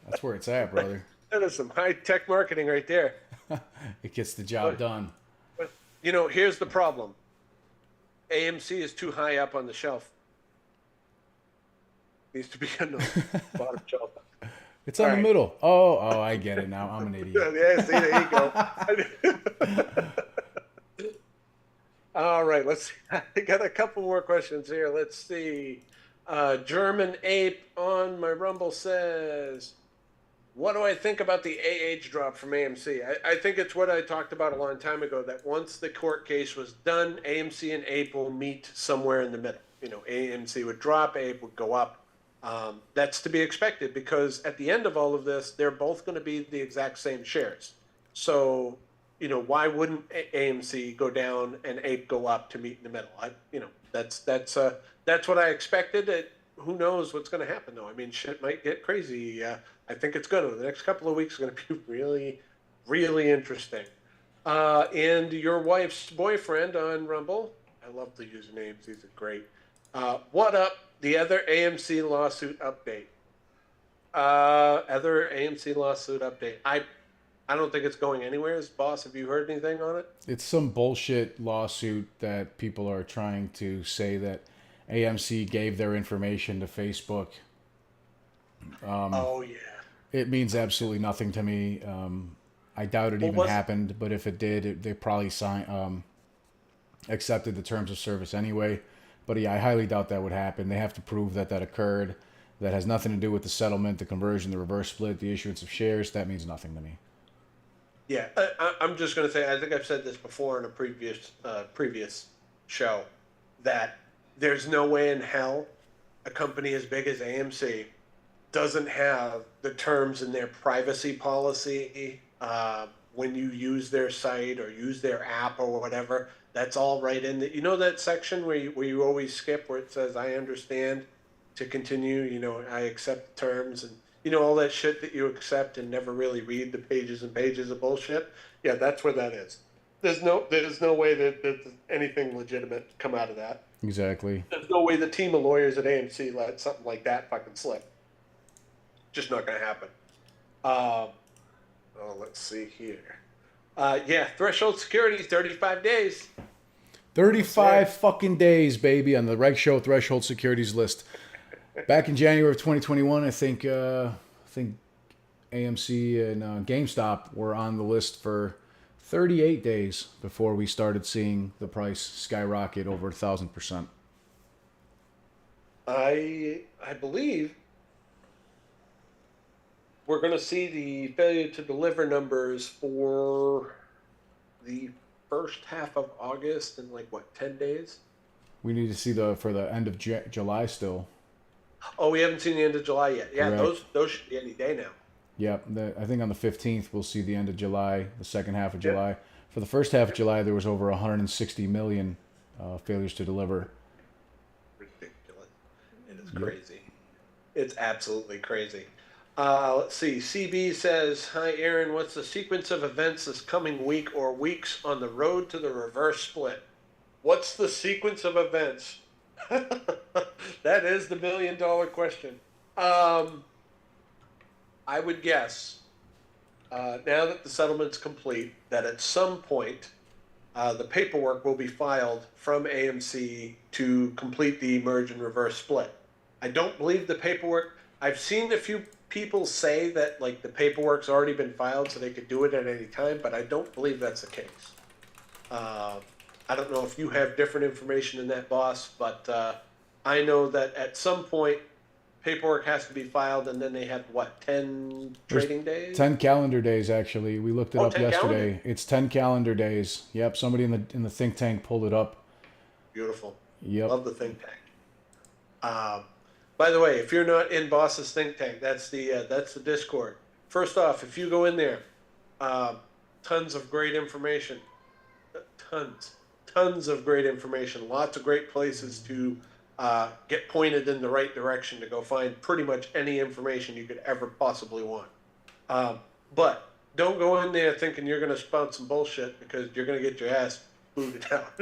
That's where it's at, brother. That is some high-tech marketing right there. It gets the job done. But, you know, here's the problem. AMC is too high up on the shelf. Needs to be on the bottom shelf. It's on the middle. Oh, I get it now. I'm an idiot. Yeah, see, there you go. All right, let's see. I got a couple more questions here. Let's see. German Ape on my Rumble says, what do I think about the AH drop from AMC? I think it's what I talked about a long time ago, that once the court case was done, AMC and APE will meet somewhere in the middle. AMC would drop, APE would go up. That's to be expected because at the end of all of this, they're both going to be the exact same shares. So, why wouldn't AMC go down and APE go up to meet in the middle? That's what I expected. Who knows what's going to happen though? I mean, shit might get crazy. I think it's going to. The next couple of weeks are going to be really, really interesting. And your wife's boyfriend on Rumble. I love the usernames. These are great. What up? The other AMC lawsuit update. Other AMC lawsuit update. I don't think it's going anywhere. Boss, have you heard anything on it? It's some bullshit lawsuit that people are trying to say that AMC gave their information to Facebook. Oh, yeah. It means absolutely nothing to me. I doubt it even happened, but if it did, they probably accepted the terms of service anyway. But yeah, I highly doubt that would happen. They have to prove that occurred. That has nothing to do with the settlement, the conversion, the reverse split, the issuance of shares. That means nothing to me. Yeah, I'm just going to say, I think I've said this before in a previous show, that there's no way in hell a company as big as AMC doesn't have the terms in their privacy policy when you use their site or use their app or whatever. That's all right in the, that section where you always skip where it says, I understand to continue, I accept the terms and, all that shit that you accept and never really read the pages and pages of bullshit. Yeah, that's where that is. There's no way that anything legitimate come out of that. Exactly. There's no way the team of lawyers at AMC let something like that fucking slip. Just not going to happen. Let's see here. Threshold security, 35 days. 35 fucking days, baby, on the Reg Show Threshold Securities list. Back in January of 2021, I think AMC and GameStop were on the list for 38 days before we started seeing the price skyrocket over 1,000%. I believe we're going to see the failure to deliver numbers for the first half of August in 10 days? We need to see for the end of July still. Oh, we haven't seen the end of July yet. Yeah, Correct. those should be any day now. Yep, I think on the 15th we'll see the end of July, the second half of July. For the first half of July, there was over 160 million failures to deliver. Ridiculous. It is crazy. It's absolutely crazy. Let's see. CB says, hi, Aaron. What's the sequence of events this coming week or weeks on the road to the reverse split? What's the sequence of events? That is the $1 million question. I would guess, now that the settlement's complete, that at some point the paperwork will be filed from AMC to complete the merge and reverse split. I don't believe the paperwork. I've seen a few people say that the paperwork's already been filed so they could do it at any time, but I don't believe that's the case. I don't know if you have different information than that, boss, but I know that at some point paperwork has to be filed, and then they have 10 trading days? 10 calendar days, actually. We looked it up 10 yesterday. calendar? It's 10 calendar days. Yep, somebody in the think tank pulled it up. Beautiful. Yep. Love the think tank. By the way, if you're not in Boss's think tank, that's the Discord. First off, if you go in there, tons of great information. Tons of great information. Lots of great places to get pointed in the right direction to go find pretty much any information you could ever possibly want. But don't go in there thinking you're going to spout some bullshit, because you're going to get your ass booted out.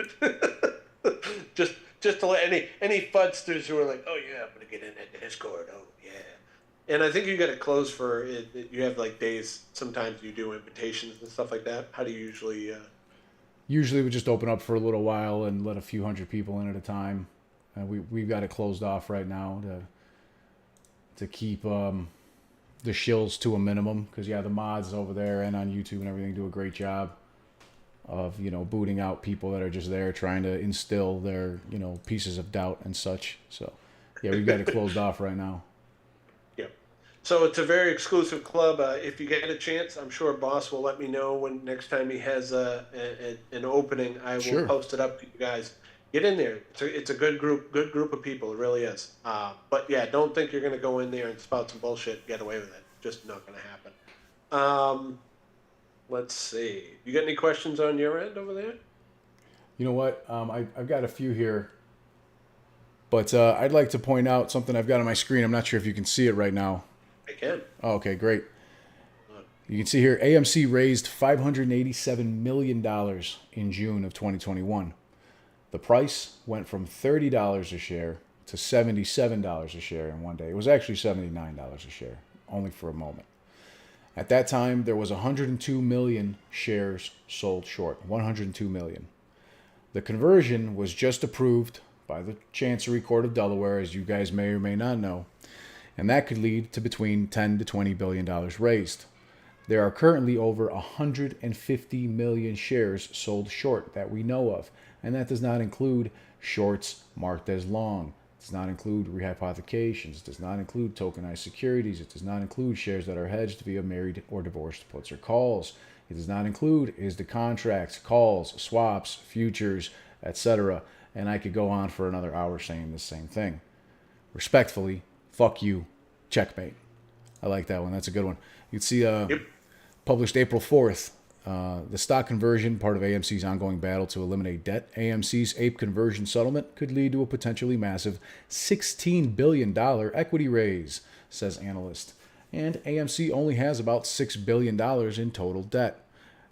Just to let any fudsters who are like, oh yeah, I'm going to get in that Discord. Oh yeah. And I think you got it closed for it. You have days. Sometimes you do invitations and stuff like that. How do you usually? Usually we just open up for a little while and let a few hundred people in at a time. We've got it closed off right now to keep the shills to a minimum, because the mods over there and on YouTube and everything do a great job of booting out people that are just there trying to instill their pieces of doubt and such. So Yeah, we've got it closed off right now. Yep. So it's a very exclusive club. If you get a chance, I'm sure Boss will let me know when next time he has an opening. I will Sure. post it up to you guys. Get in there. It's a good group of people. It really is. But yeah, don't think you're going to go in there and spout some bullshit and get away with it. Just not going to happen. Let's see. You got any questions on your end over there? You know what? I've got a few here. But I'd like to point out something I've got on my screen. I'm not sure if you can see it right now. I can. Oh, okay, great. You can see here, AMC raised $587 million in June of 2021. The price went from $30 a share to $77 a share in one day. It was actually $79 a share, only for a moment. At that time, there was 102 million shares sold short. 102 million. The conversion was just approved by the Chancery Court of Delaware, as you guys may or may not know, and that could lead to between 10 to $20 billion raised. There are currently over 150 million shares sold short that we know of, and that does not include shorts marked as long. It does not include rehypothecations. It does not include tokenized securities. It does not include shares that are hedged via married or divorced puts or calls. It does not include ISDA contracts, calls, swaps, futures, etc. And I could go on for another hour saying the same thing. Respectfully, fuck you, checkmate. I like that one. That's a good one. You can see published April 4th, the stock conversion, part of AMC's ongoing battle to eliminate debt. AMC's APE conversion settlement could lead to a potentially massive $16 billion equity raise, says analyst. And AMC only has about $6 billion in total debt,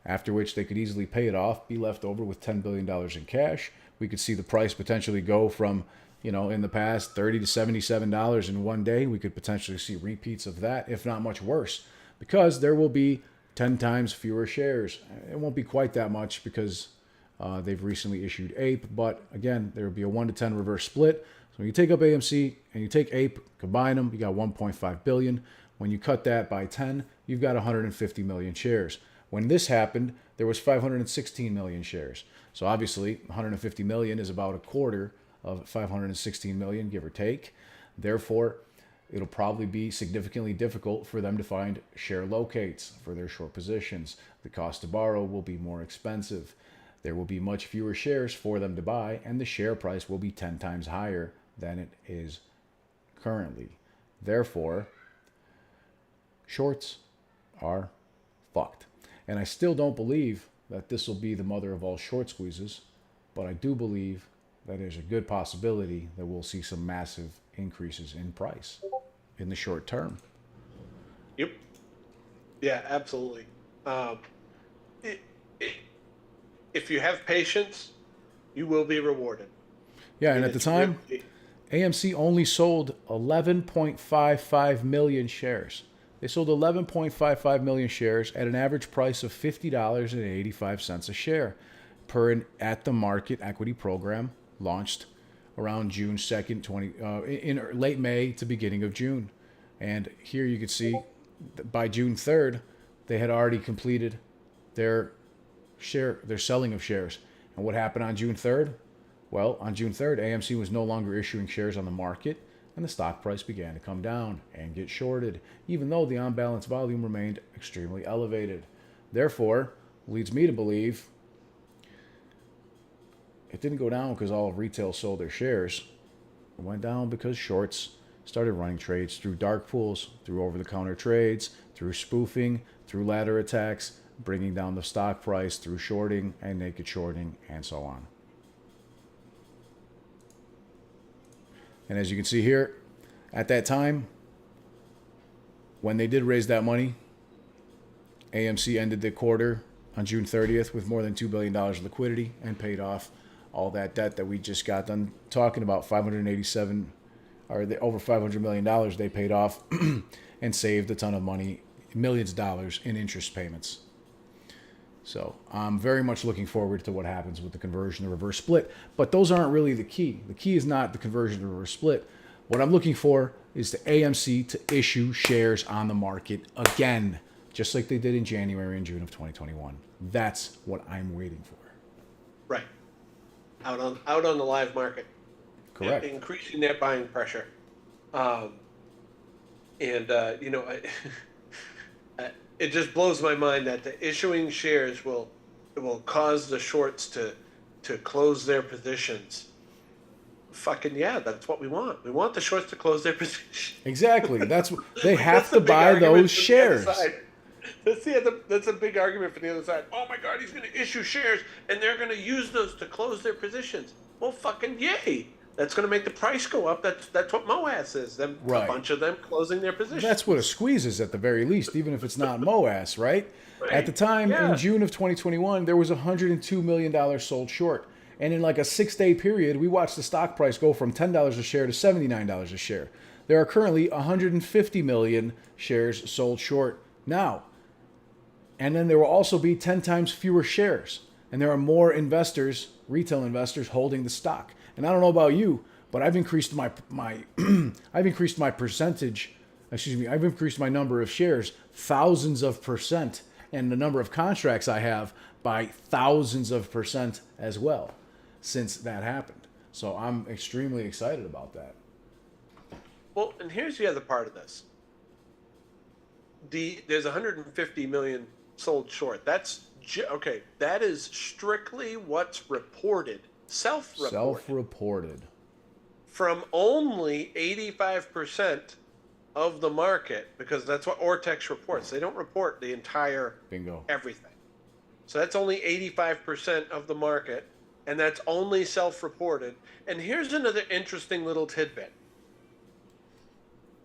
after which they could easily pay it off, be left over with $10 billion in cash. We could see the price potentially go from, in the past, $30 to $77 in one day. We could potentially see repeats of that, if not much worse, because there will be 10 times fewer shares. It won't be quite that much because they've recently issued APE, but again, there will be a 1 to 10 reverse split. So when you take up AMC and you take APE, combine them, you got 1.5 billion. When you cut that by 10, you've got 150 million shares. When this happened, there was 516 million shares. So obviously, 150 million is about a quarter of 516 million, give or take. Therefore, it'll probably be significantly difficult for them to find share locates for their short positions. The cost to borrow will be more expensive. There will be much fewer shares for them to buy, and the share price will be 10 times higher than it is currently. Therefore, shorts are fucked. And I still don't believe that this will be the mother of all short squeezes, but I do believe that there's a good possibility that we'll see some massive increases in price in the short term. Yep. Yeah, absolutely. If you have patience, you will be rewarded. Yeah, and at the time, AMC only sold 11.55 million shares. They sold 11.55 million shares at an average price of $50.85 a share per an at-the-market equity program launched around June 2nd, in late May to beginning of June. And here you can see that by June 3rd, they had already completed their selling of shares. And what happened on June 3rd? Well, on June 3rd, AMC was no longer issuing shares on the market, and the stock price began to come down and get shorted, even though the on-balance volume remained extremely elevated. Therefore, leads me to believe it didn't go down because all of retail sold their shares. It went down because shorts started running trades through dark pools, through over-the-counter trades, through spoofing, through ladder attacks, bringing down the stock price through shorting and naked shorting, and so on. And as you can see here, at that time, when they did raise that money, AMC ended the quarter on June 30th with more than $2 billion of liquidity and paid off all that debt that we just got done talking about. Over $500 million they paid off and saved a ton of money, millions of dollars in interest payments. So I'm very much looking forward to what happens with the conversion to reverse split. But those aren't really the key. The key is not the conversion to reverse split. What I'm looking for is the AMC to issue shares on the market again, just like they did in January and June of 2021. That's what I'm waiting for. Right. Out on the live market. Correct. Increasing that buying pressure. Um, and you know, it just blows my mind that the issuing shares will cause the shorts to close their positions. Fucking yeah, that's what we want. We want the shorts to close their positions. Exactly. That's they Like, have that's to the big buy argument those from the other shares. side. That's a big argument for the other side. Oh my God, he's going to issue shares, and they're going to use those to close their positions. Well, fucking yay! That's going to make the price go up. That's what MOAS is. Them Right. A bunch of them closing their positions. That's what a squeeze is at the very least, even if it's not MOAS, right? Right. At the time, Yeah. in June of 2021, there was $102 million sold short. And in like a 6-day period, we watched the stock price go from $10 a share to $79 a share. There are currently 150 million shares sold short now. And then there will also be 10 times fewer shares. And there are more investors, retail investors, holding the stock. And I don't know about you, but I've increased my I've increased my percentage. Excuse me, I've increased my number of shares thousands of percent, and the number of contracts I have by thousands of percent as well since that happened. So I'm extremely excited about that. Well, and here's the other part of this. There's 150 million sold short. Okay. That is strictly what's reported, self-reported. Self-reported. From only 85% of the market, because that's what Ortex reports. They don't report the entire Bingo. everything. So that's only 85% of the market, and that's only self-reported. And here's another interesting little tidbit.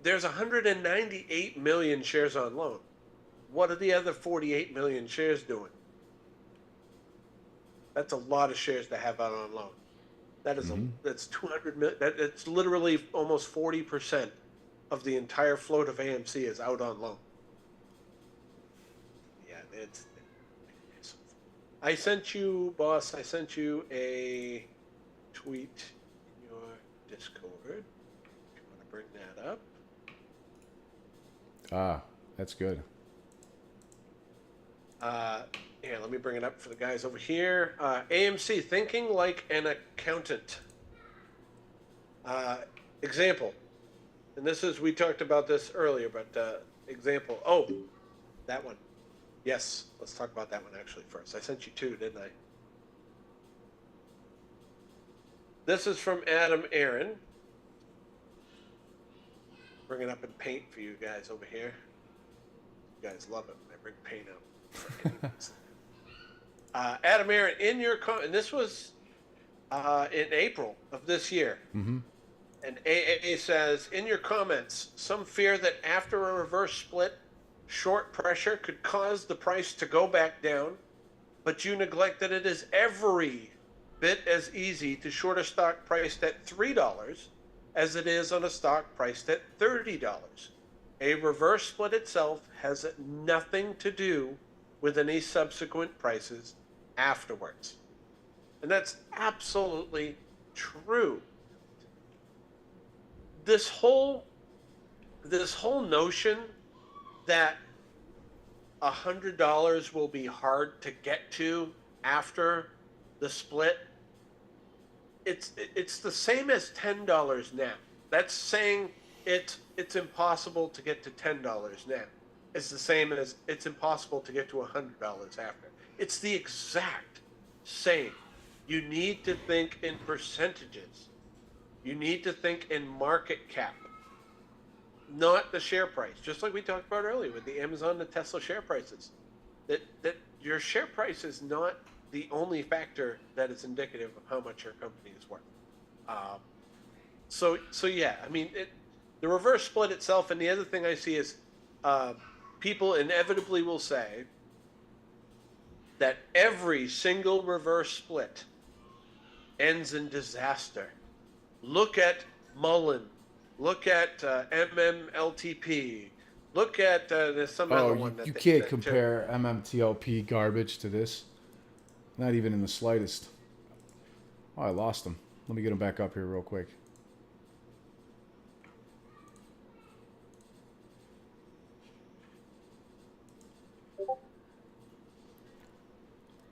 There's 198 million shares on loan. What are the other 48 million shares doing? That's a lot of shares to have out on loan. That is that's 200 million. That's literally almost 40% of the entire float of AMC is out on loan. Yeah, it's. I sent you, boss. I sent you a tweet in your Discord. If you want to bring that up. Ah, that's good. Here, let me bring it up for the guys over here. AMC, thinking like an accountant. Example, and this is, we talked about this earlier, but example. Oh, that one. Yes, let's talk about that one actually first. I sent you two, didn't I? This is from Adam Aaron. Bring it up in paint for you guys over here. You guys love it when I bring paint up. Adam Aaron, in your and this was in April of this year. Mm-hmm. And AAA says, in your comments, some fear that after a reverse split, short pressure could cause the price to go back down, but you neglect that it is every bit as easy to short a stock priced at $3 as it is on a stock priced at $30. A reverse split itself has nothing to do with any subsequent prices afterwards. And that's absolutely true. This whole notion that $100 will be hard to get to after the split, it's the same as $10 now. That's saying it's impossible to get to $10 now. It's the same as it's impossible to get to $100 after. It's the exact same. You need to think in percentages. You need to think in market cap, not the share price. Just like we talked about earlier with the Amazon and Tesla share prices. That your share price is not the only factor that is indicative of how much your company is worth. So yeah, I mean, the reverse split itself, and the other thing I see is people inevitably will say that every single reverse split ends in disaster. Look at Mullen. Look at MMLTP. Look at there's some other one. You can't compare MMTLP garbage to this. Not even in the slightest. Oh, I lost him. Let me get him back up here real quick.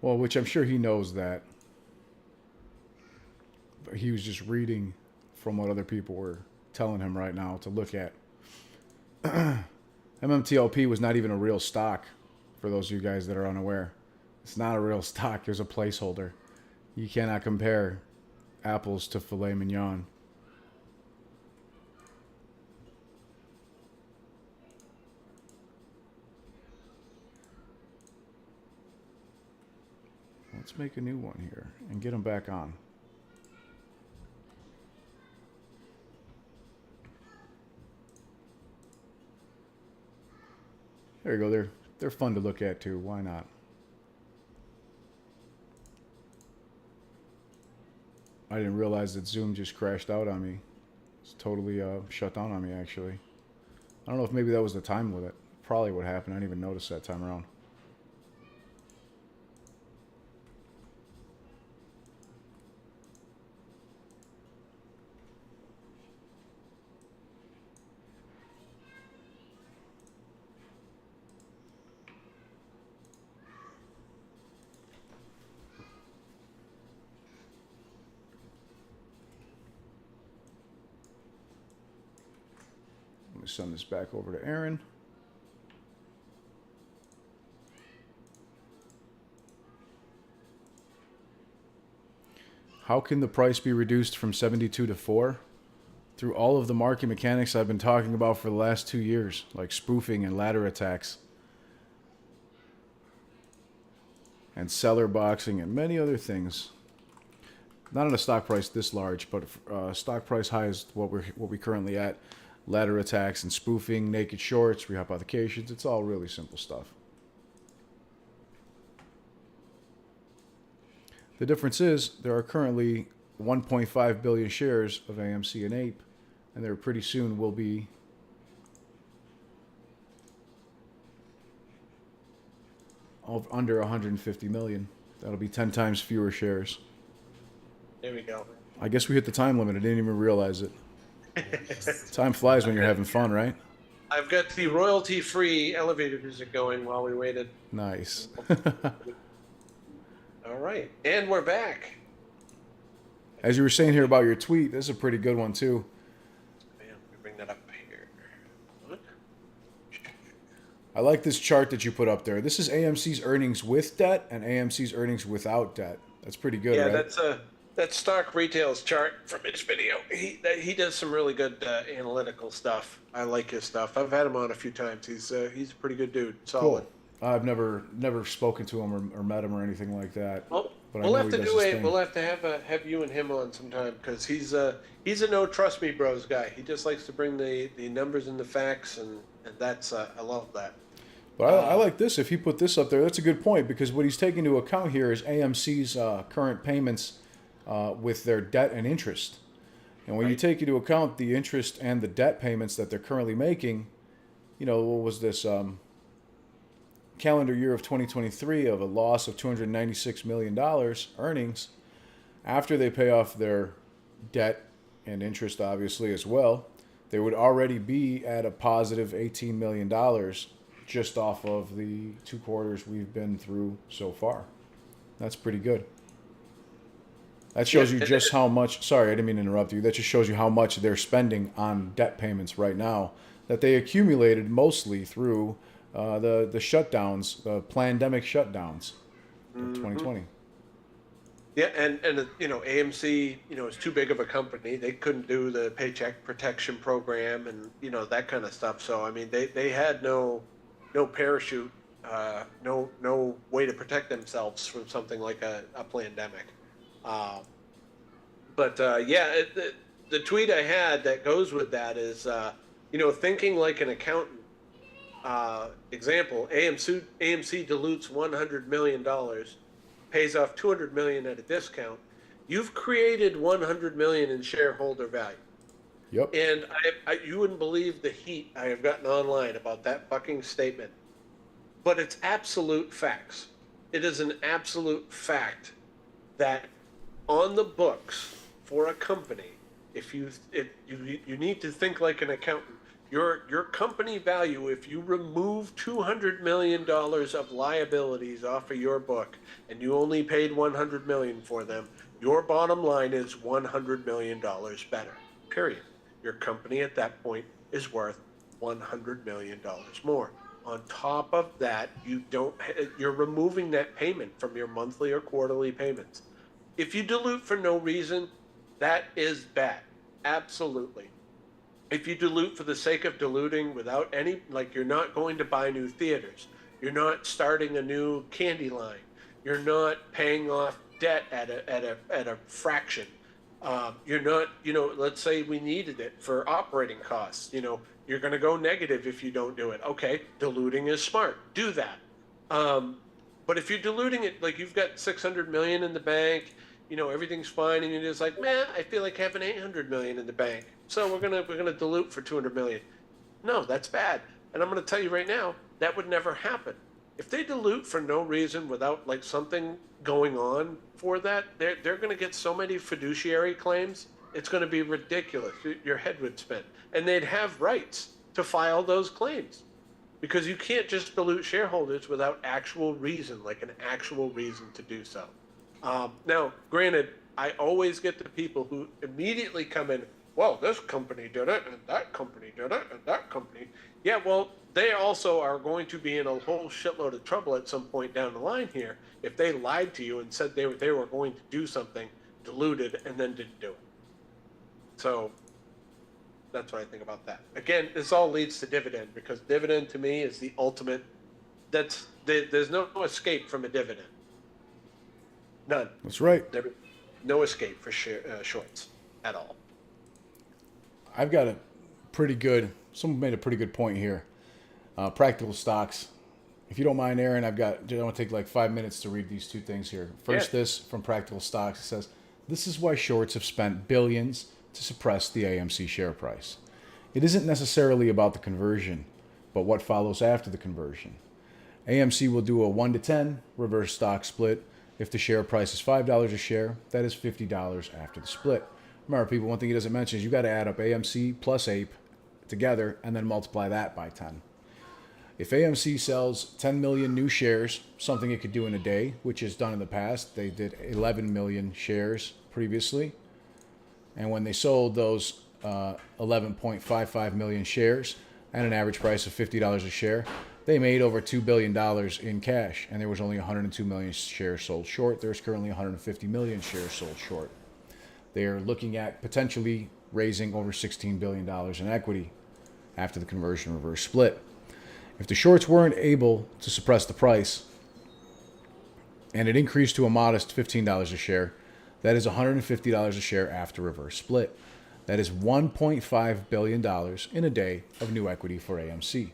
Well, which I'm sure he knows that. But he was just reading from what other people were telling him right now to look at. MMTLP was not even a real stock, for those of you guys that are unaware. It's not a real stock. There's a placeholder. You cannot compare apples to filet mignon. Let's make a new one here and get them back on. There you go. They're fun to look at too. Why not? I didn't realize that Zoom just crashed out on me. It's totally shut down on me, actually. I don't know if maybe that was the time limit. Probably what happened. I didn't even notice that time around. Let me send this back over to Aaron. How can the price be reduced from 72 to 4? Through all of the market mechanics I've been talking about for the last 2 years, like spoofing and ladder attacks, and seller boxing and many other things. Not at a stock price this large, but stock price high is what we currently at. Ladder attacks and spoofing, naked shorts, rehypothecations. It's all really simple stuff. The difference is there are currently 1.5 billion shares of AMC and APE, and there pretty soon will be under 150 million. That'll be 10 times fewer shares. There we go. I guess we hit the time limit. I didn't even realize it. Time flies when you're having fun, right? I've got the royalty-free elevator music going while we waited. Nice. All right, and we're back. As you were saying here about your tweet, this is a pretty good one too. Man, let me bring that up here. What? I like this chart that you put up there. This is AMC's earnings with debt and AMC's earnings without debt. That's pretty good, Yeah, right? that's Stock Retail's chart from his video. He does some really good analytical stuff. I like his stuff. I've had him on a few times. He's a pretty good dude. Solid. Cool. I've never spoken to him or met him or anything like that. Well, but we'll I know have he to does do his it. thing. We'll have to have you and him on sometime because he's a no trust me bros guy. He just likes to bring the numbers and the facts, and that's I love that. But I like this. If he put this up there, that's a good point because what he's taking into account here is AMC's current payments with their debt and interest. And when you take into account the interest and the debt payments that they're currently making, you know, what was this calendar year of 2023 of a loss of $296 million earnings after they pay off their debt and interest, obviously, as well, they would already be at a positive $18 million just off of the 2 quarters we've been through so far. That's pretty good. That shows you just how much, sorry, I didn't mean to interrupt you. That just shows you how much they're spending on debt payments right now that they accumulated mostly through the shutdowns, the pandemic shutdowns of 2020. Yeah, and you know, AMC, you know, is too big of a company. They couldn't do the Paycheck Protection Program and, you know, that kind of stuff. So, I mean, they had no parachute, no way to protect themselves from something like a pandemic. The tweet I had that goes with that is, you know, thinking like an accountant. Example: AMC dilutes $100 million, pays off $200 million at a discount. You've created $100 million in shareholder value. Yep. And you wouldn't believe the heat I have gotten online about that fucking statement. But it's absolute facts. It is an absolute fact that on the books for a company, if you need to think like an accountant. Your company value, if you remove $200 million of liabilities off of your book and you only paid $100 million for them, your bottom line is $100 million better. Period. your company at that point is worth $100 million more. On top of that, you're removing that payment from your monthly or quarterly payments. If you dilute for no reason, that is bad. Absolutely. If you dilute for the sake of diluting without any, like you're not going to buy new theaters, you're not starting a new candy line, you're not paying off debt at a fraction. You're not, let's say we needed it for operating costs. You're going to go negative if you don't do it. Okay, diluting is smart. Do that. But if you're diluting it, like you've got 600 million in the bank, everything's fine, and you're just like, man, I feel like having 800 million in the bank, so we're gonna dilute for 200 million. No, that's bad. And I'm gonna tell you right now, that would never happen. If they dilute for no reason without like something going on for that, they're gonna get so many fiduciary claims, it's gonna be ridiculous. Your head would spin, and they'd have rights to file those claims, because you can't just dilute shareholders without actual reason, like an actual reason to do so. Now, granted, I always get the people who immediately come in, well, this company did it, and that company did it, and that company. Yeah, well, they also are going to be in a whole shitload of trouble at some point down the line here if they lied to you and said they were going to do something, diluted, and then didn't do it. So that's what I think about that. Again, this all leads to dividend, because dividend to me is the ultimate. There's no escape from a dividend. None. That's right. No escape for shorts at all. I've got someone made a pretty good point here. Practical stocks. If you don't mind, Aaron, I want to take like 5 minutes to read these two things here. First, This from Practical Stocks. It says, this is why shorts have spent billions to suppress the AMC share price. It isn't necessarily about the conversion, but what follows after the conversion. AMC will do a 1-to-10 reverse stock split. If the share price is $5 a share, that is $50 after the split. Remember, people, one thing he doesn't mention is you got to add up AMC plus APE together and then multiply that by 10. If AMC sells 10 million new shares, something it could do in a day, which is done in the past, they did 11 million shares previously. And when they sold those 11.55 million shares at an average price of $50 a share, they made over $2 billion in cash, and there was only 102 million shares sold short. There's currently 150 million shares sold short. They're looking at potentially raising over $16 billion in equity after the conversion reverse split. If the shorts weren't able to suppress the price, and it increased to a modest $15 a share, that is $150 a share after reverse split. That is $1.5 billion in a day of new equity for AMC.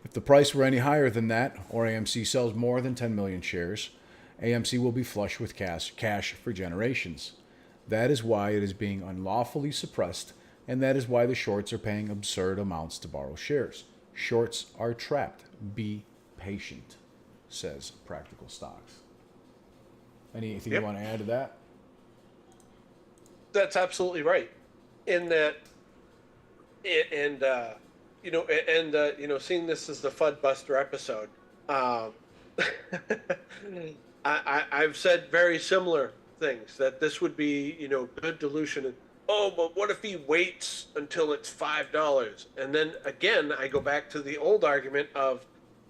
If the price were any higher than that, or AMC sells more than 10 million shares, AMC will be flush with cash for generations. That is why it is being unlawfully suppressed, and that is why the shorts are paying absurd amounts to borrow shares. Shorts are trapped. Be patient, says Practical Stocks. Anything you want to add to that? That's absolutely right. In that, seeing this as the Fud Buster episode, I've said very similar things, that this would be, good dilution. Oh, but what if he waits until it's $5? And then again, I go back to the old argument of,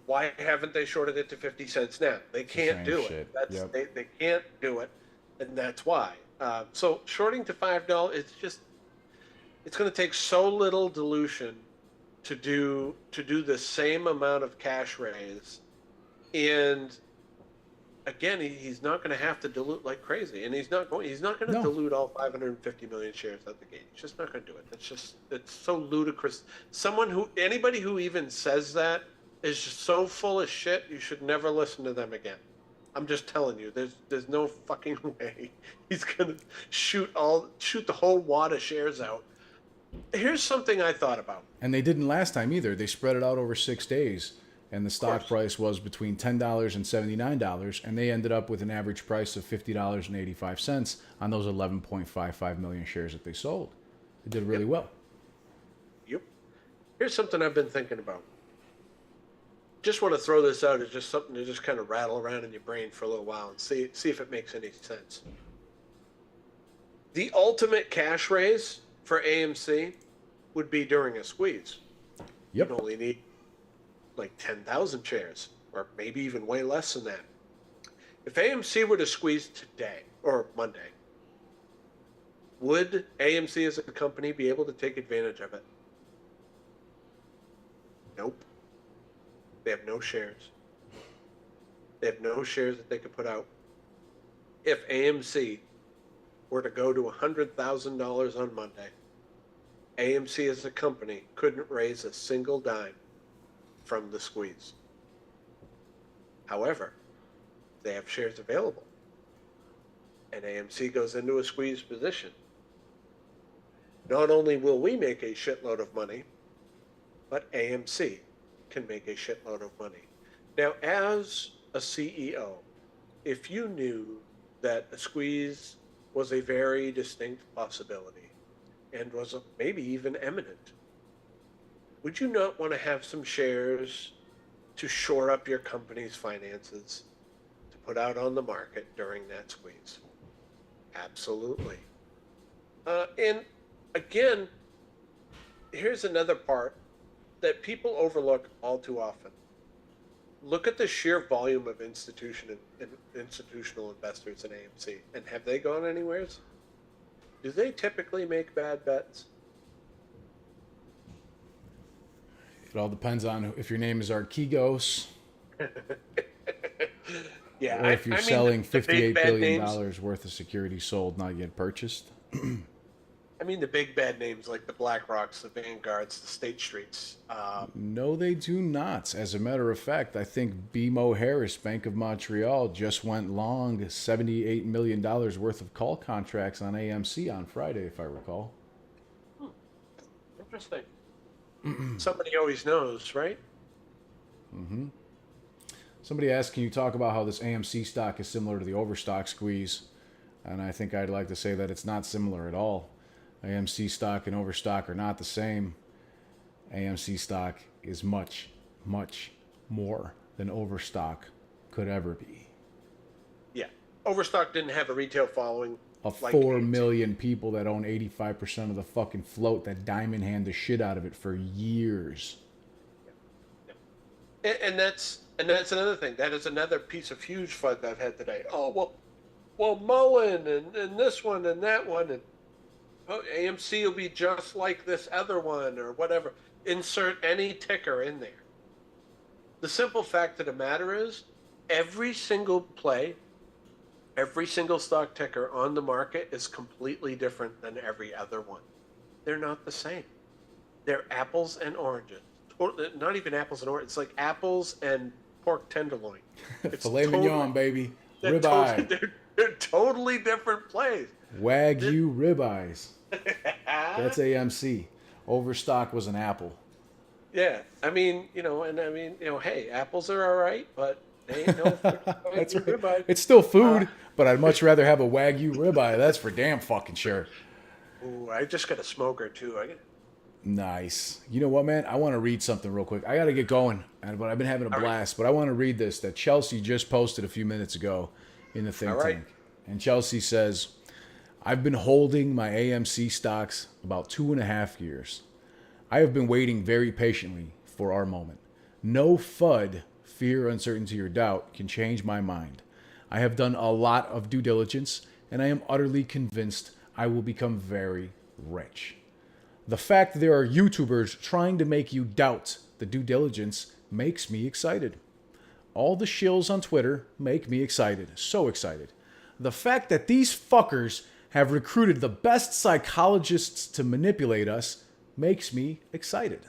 why haven't they shorted it to 50 cents now? They can't do it. They can't do it, and that's why. So shorting to $5, it's going to take so little dilution to do the same amount of cash raise, and again, he's not going to have to dilute like crazy, and he's not going to dilute all 550 million shares at the gate. He's just not going to do it. It's so ludicrous. Anybody who even says that is just so full of shit. You should never listen to them again. I'm just telling you, there's no fucking way he's going to shoot the whole wad of shares out. Here's something I thought about. And they didn't last time either. They spread it out over 6 days, and the stock price was between $10 and $79, and they ended up with an average price of $50.85 on those 11.55 million shares that they sold. They did really well. Yep. Here's something I've been thinking about. Just want to throw this out as just something to just kind of rattle around in your brain for a little while and see if it makes any sense. The ultimate cash raise for AMC would be during a squeeze. Yep. You'd only need like 10,000 shares, or maybe even way less than that. If AMC were to squeeze today or Monday, would AMC as a company be able to take advantage of it? Nope. They have no shares. They have no shares that they could put out. If AMC were to go to $100,000 on Monday, AMC as a company couldn't raise a single dime from the squeeze. However, they have shares available, and AMC goes into a squeeze position. Not only will we make a shitload of money, but AMC can make a shitload of money. Now, as a CEO, if you knew that a squeeze was a very distinct possibility and was maybe even imminent, would you not want to have some shares to shore up your company's finances to put out on the market during that squeeze? Absolutely. And again, here's another part that people overlook all too often. Look at the sheer volume of institutional investors in AMC, and have they gone anywhere? Do they typically make bad bets? It all depends on if your name is Archegos, Yeah, or if you're I mean, selling the $58 big bad billion names. worth of securities sold, not yet purchased. I mean, the big bad names like the BlackRocks, the Vanguards, the State Streets. No, they do not. As a matter of fact, I think BMO Harris, Bank of Montreal, just went long $78 million worth of call contracts on AMC on Friday, if I recall. Interesting. Somebody always knows, right? Somebody asked, can you talk about how this AMC stock is similar to the overstock squeeze? And I think I'd like to say that it's not similar at all. AMC stock and overstock are not the same. AMC stock is much, much more than overstock could ever be. Yeah. Overstock didn't have a retail following. Of like 4 AMC. million people that own 85% of the fucking float that diamond hand the shit out of it for years. And that's another thing. That is another piece of huge fun I've had today. Oh well, Mullen and this one and that one, and AMC will be just like this other one or whatever. Insert any ticker in there. The simple fact of the matter is, every single play, every single stock ticker on the market is completely different than every other one. They're not the same. They're apples and oranges. Or not even apples and oranges. It's like apples and pork tenderloin. It's Filet mignon, baby. they're Ribeye. they're totally different plays. Wagyu ribeyes. That's AMC. Overstock was an apple. Yeah, I mean, hey, apples are all right, but they ain't no That's right. ribeye. It's still food, but I'd much rather have a Wagyu ribeye. That's for damn fucking sure. Ooh, I just got a smoker too. Nice. You know what, man? I want to read something real quick. I got to get going, but I've been having a blast. But I want to read this that Chelsea just posted a few minutes ago in the think tank. And Chelsea says, I've been holding my AMC stocks about 2.5 years. I have been waiting very patiently for our moment. No FUD, fear, uncertainty, or doubt can change my mind. I have done a lot of due diligence, and I am utterly convinced I will become very rich. The fact that there are YouTubers trying to make you doubt the due diligence makes me excited. All the shills on Twitter make me excited. So excited. The fact that these fuckers have recruited the best psychologists to manipulate us makes me excited.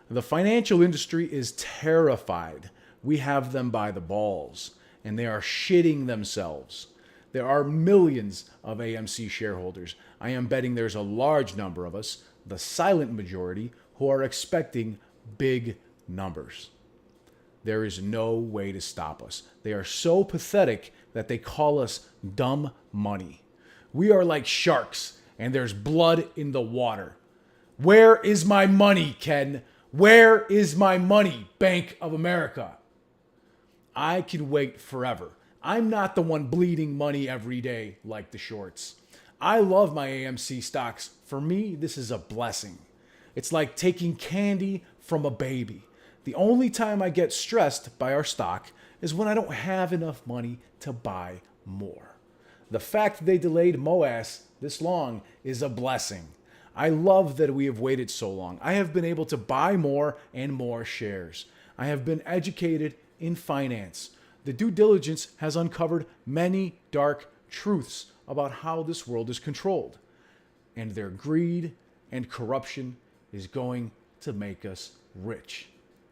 The financial industry is terrified. We have them by the balls, and they are shitting themselves. There are millions of AMC shareholders. I am betting there's a large number of us, the silent majority, who are expecting big numbers. There is no way to stop us. They are so pathetic that they call us dumb money. We are like sharks, and there's blood in the water. Where is my money, Ken? Where is my money, Bank of America? I can wait forever. I'm not the one bleeding money every day like the shorts. I love my AMC stocks. For me, this is a blessing. It's like taking candy from a baby. The only time I get stressed by our stock is when I don't have enough money to buy more. The fact they delayed MOAS this long is a blessing. I love that we have waited so long. I have been able to buy more and more shares. I have been educated in finance. The due diligence has uncovered many dark truths about how this world is controlled. And their greed and corruption is going to make us rich.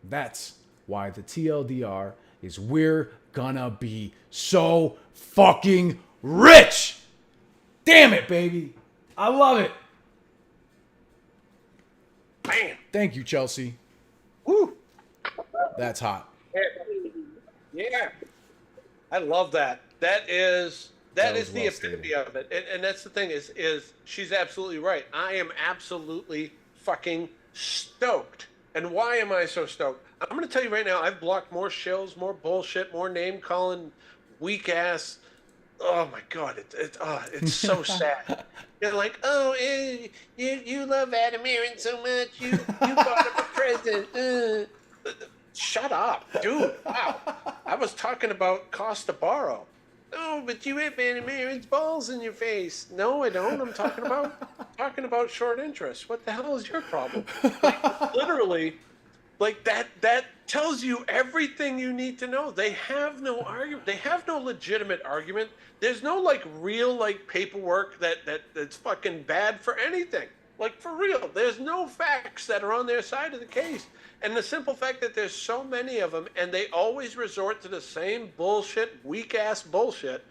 That's why the TLDR is we're gonna be so fucking rich. Damn it, baby. I love it. Bam. Thank you, Chelsea. Woo. That's hot. Yeah. I love that. That is That is was the well epitome stated. of it. And that's the thing is she's absolutely right. I am absolutely fucking stoked. And why am I so stoked? I'm going to tell you right now, I've blocked more shills, more bullshit, more name calling, weak ass. Oh my God, it's so sad. You're like, oh, you love Adam Aaron so much, you bought him a present. Shut up, dude. Wow. I was talking about cost to borrow. Oh, but you have Adam Aaron's balls in your face. No, I don't. I'm talking about short interest. What the hell is your problem? Like, literally, like that tells you everything you need to know. They have no argument. They have no legitimate argument. There's no like real like paperwork that's fucking bad for anything. Like for real. There's no facts that are on their side of the case. And the simple fact that there's so many of them and they always resort to the same bullshit, weak ass bullshit.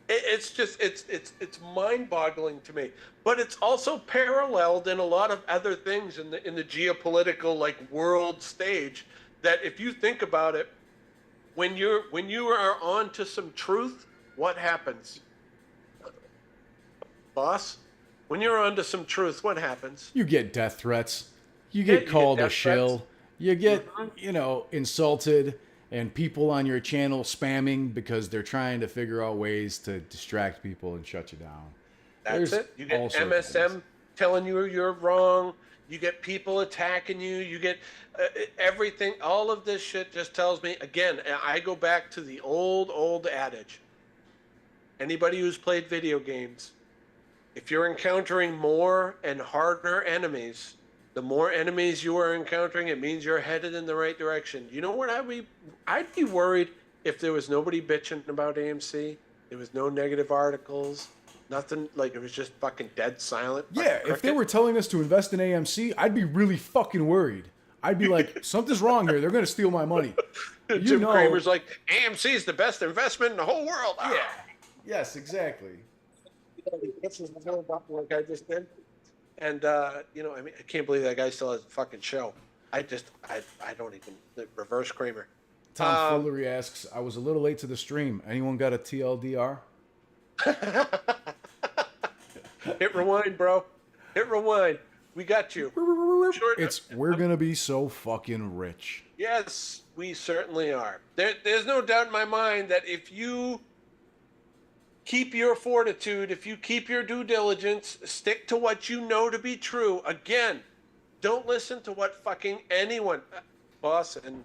It's just it's mind-boggling to me. But it's also paralleled in a lot of other things in the geopolitical like world stage that if you think about it, when you are on to some truth, what happens? Boss, when you're on to some truth, what happens? You get death threats. You Yeah, get called a death shill. threats. You get, insulted, and people on your channel spamming because they're trying to figure out ways to distract people and shut you down. That's There's it. You get all sorts of things. MSM telling you you're wrong. You get people attacking you. You get everything. All of this shit just tells me, again, I go back to the old adage. Anybody who's played video games, if you're encountering more and harder enemies, the more enemies you are encountering, it means you're headed in the right direction. You know what I'd be worried if there was nobody bitching about AMC. There was no negative articles. Nothing, like it was just fucking dead silent. Yeah, if they were telling us to invest in AMC, I'd be really fucking worried. I'd be like, something's wrong here. They're going to steal my money. Jim Cramer's like, AMC is the best investment in the whole world. Yeah. Yes, exactly. This is the work I just did. And, I can't believe that guy still has a fucking show. I don't even, reverse Kramer. Tom Foolery asks, I was a little late to the stream. Anyone got a TLDR? Hit rewind, bro. Hit rewind. We got you. We're going to be so fucking rich. Yes, we certainly are. There's no doubt in my mind that if you keep your fortitude, if you keep your due diligence, stick to what you know to be true. Again, don't listen to what fucking anyone, boss, and,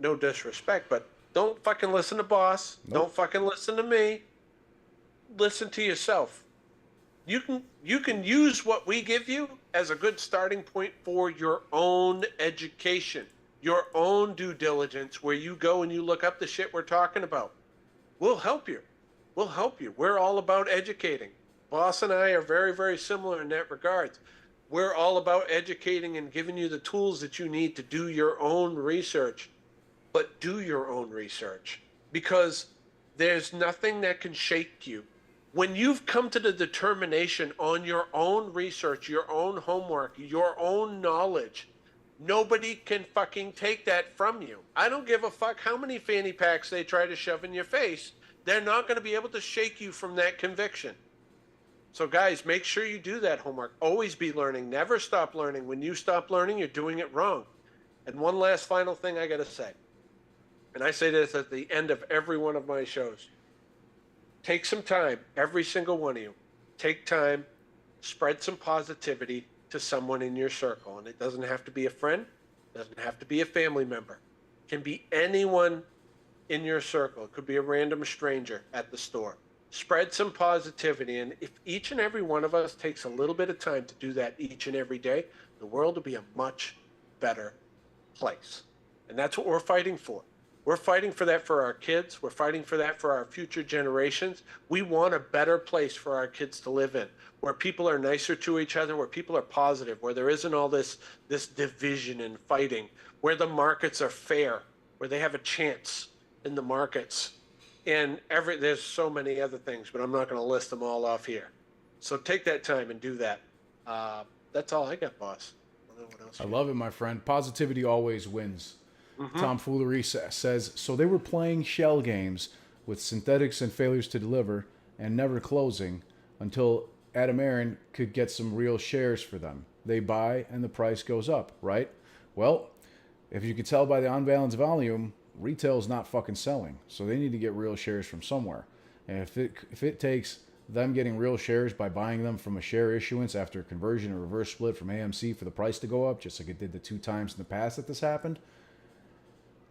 no disrespect, but don't fucking listen to boss. Nope. Don't fucking listen to me. Listen to yourself. You can use what we give you as a good starting point for your own education, your own due diligence, where you go and you look up the shit we're talking about. We'll help you. We'll help you. We're all about educating. Boss and I are very, very similar in that regard. We're all about educating and giving you the tools that you need to do your own research. But do your own research, because there's nothing that can shake you. When you've come to the determination on your own research, your own homework, your own knowledge, nobody can fucking take that from you. I don't give a fuck how many fanny packs they try to shove in your face. They're not going to be able to shake you from that conviction. So guys, make sure you do that homework. Always be learning. Never stop learning. When you stop learning, you're doing it wrong. And one last final thing I got to say. And I say this at the end of every one of my shows. Take some time, every single one of you. Take time, spread some positivity, to someone in your circle, and it doesn't have to be a friend, doesn't have to be a family member, it can be anyone in your circle. It could be a random stranger at the store. Spread some positivity, and if each and every one of us takes a little bit of time to do that each and every day, the world will be a much better place. And that's what we're fighting for. We're fighting for that for our kids. We're fighting for that for our future generations. We want a better place for our kids to live in, where people are nicer to each other, where people are positive, where there isn't all this division and fighting, where the markets are fair, where they have a chance in the markets. And there's so many other things, but I'm not going to list them all off here. So take that time and do that. That's all I got, boss. I don't know what else I love it, my friend. Positivity always wins. Tomfoolery says, so they were playing shell games with synthetics and failures to deliver and never closing until Adam Aaron could get some real shares for them. They buy and the price goes up, right? Well, if you could tell by the on-balance volume, retail's not fucking selling. So they need to get real shares from somewhere. And if it takes them getting real shares by buying them from a share issuance after a conversion or reverse split from AMC for the price to go up, just like it did the 2 times in the past that this happened,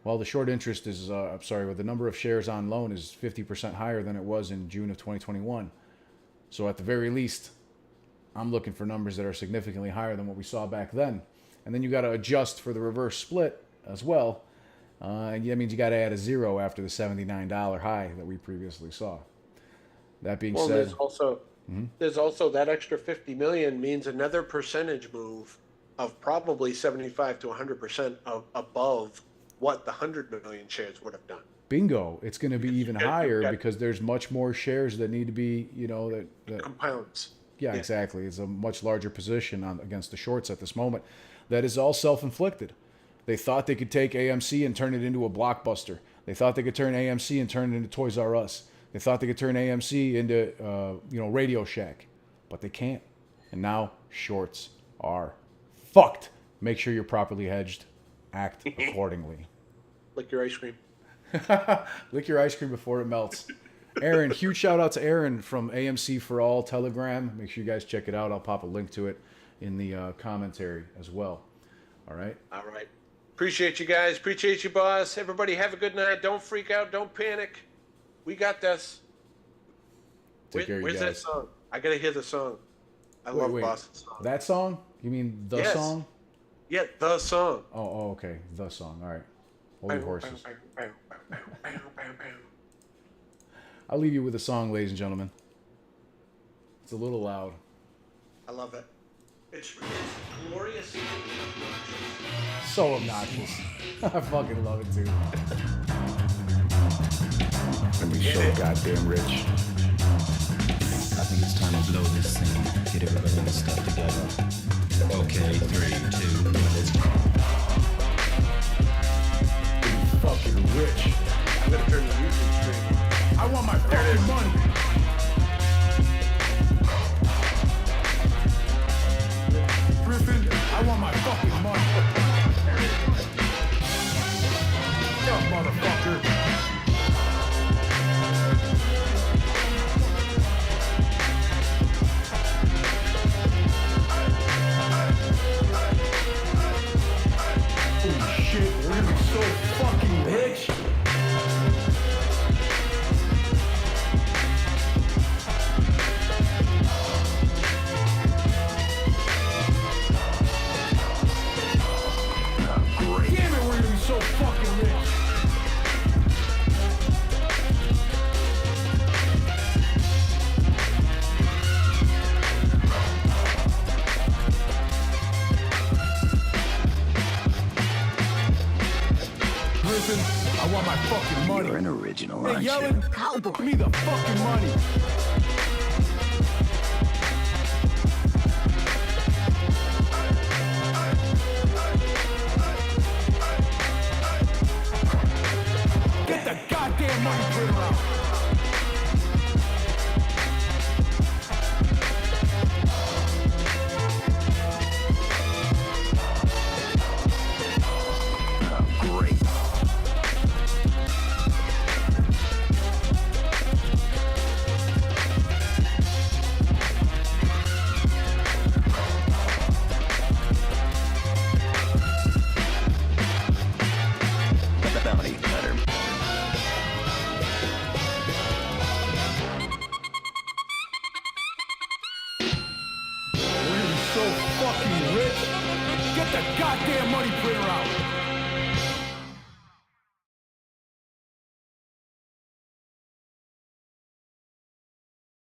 well, the short interest is, with the number of shares on loan is 50% higher than it was in June of 2021. So at the very least, I'm looking for numbers that are significantly higher than what we saw back then. And then you got to adjust for the reverse split as well. And that means you got to add a 0 after the $79 high that we previously saw. That being said, there's also that extra 50 million means another percentage move of probably 75 to 100% above what the 100 million shares would have done. Bingo. It's going to be even higher because there's much more shares that need to be, that compounds. Yeah, exactly. It's a much larger position against the shorts at this moment. That is all self-inflicted. They thought they could take AMC and turn it into a Blockbuster. They thought they could turn AMC and turn it into Toys R Us. They thought they could turn AMC into, Radio Shack. But they can't. And now shorts are fucked. Make sure you're properly hedged. Act accordingly. Lick your ice cream. Lick your ice cream before it melts. Aaron, huge shout out to Aaron from AMC for All Telegram. Make sure you guys check it out. I'll pop a link to it in the commentary as well. All right. All right. Appreciate you guys. Appreciate you, boss. Everybody have a good night. Don't freak out. Don't panic. We got this. Take care, where's you guys. that song? I got to hear the song. I love Boss's song. That song? You mean the song? Yeah, the song. Oh, okay. The song. All right. Hold your horses. I'll leave you with a song, ladies and gentlemen. It's a little loud. I love it. It's glorious. So obnoxious. I fucking love it too. Let me so goddamn rich. I think it's time to blow this thing. Get everybody in the stuff together. Okay, 3, 2, 1, let's go. Fucking rich. I'm gonna turn the YouTube stream. I want my fucking money. Griffin, I want my fucking money. Yeah, motherfucker. Holy shit, we're gonna be so fucking rich. Damn it, we're gonna be so fucking rich. Griffin, I want my fucking money. You're an original, Hey, aren't yelling, you? Cowboy. Me the fucking money. Get the goddamn money printer out.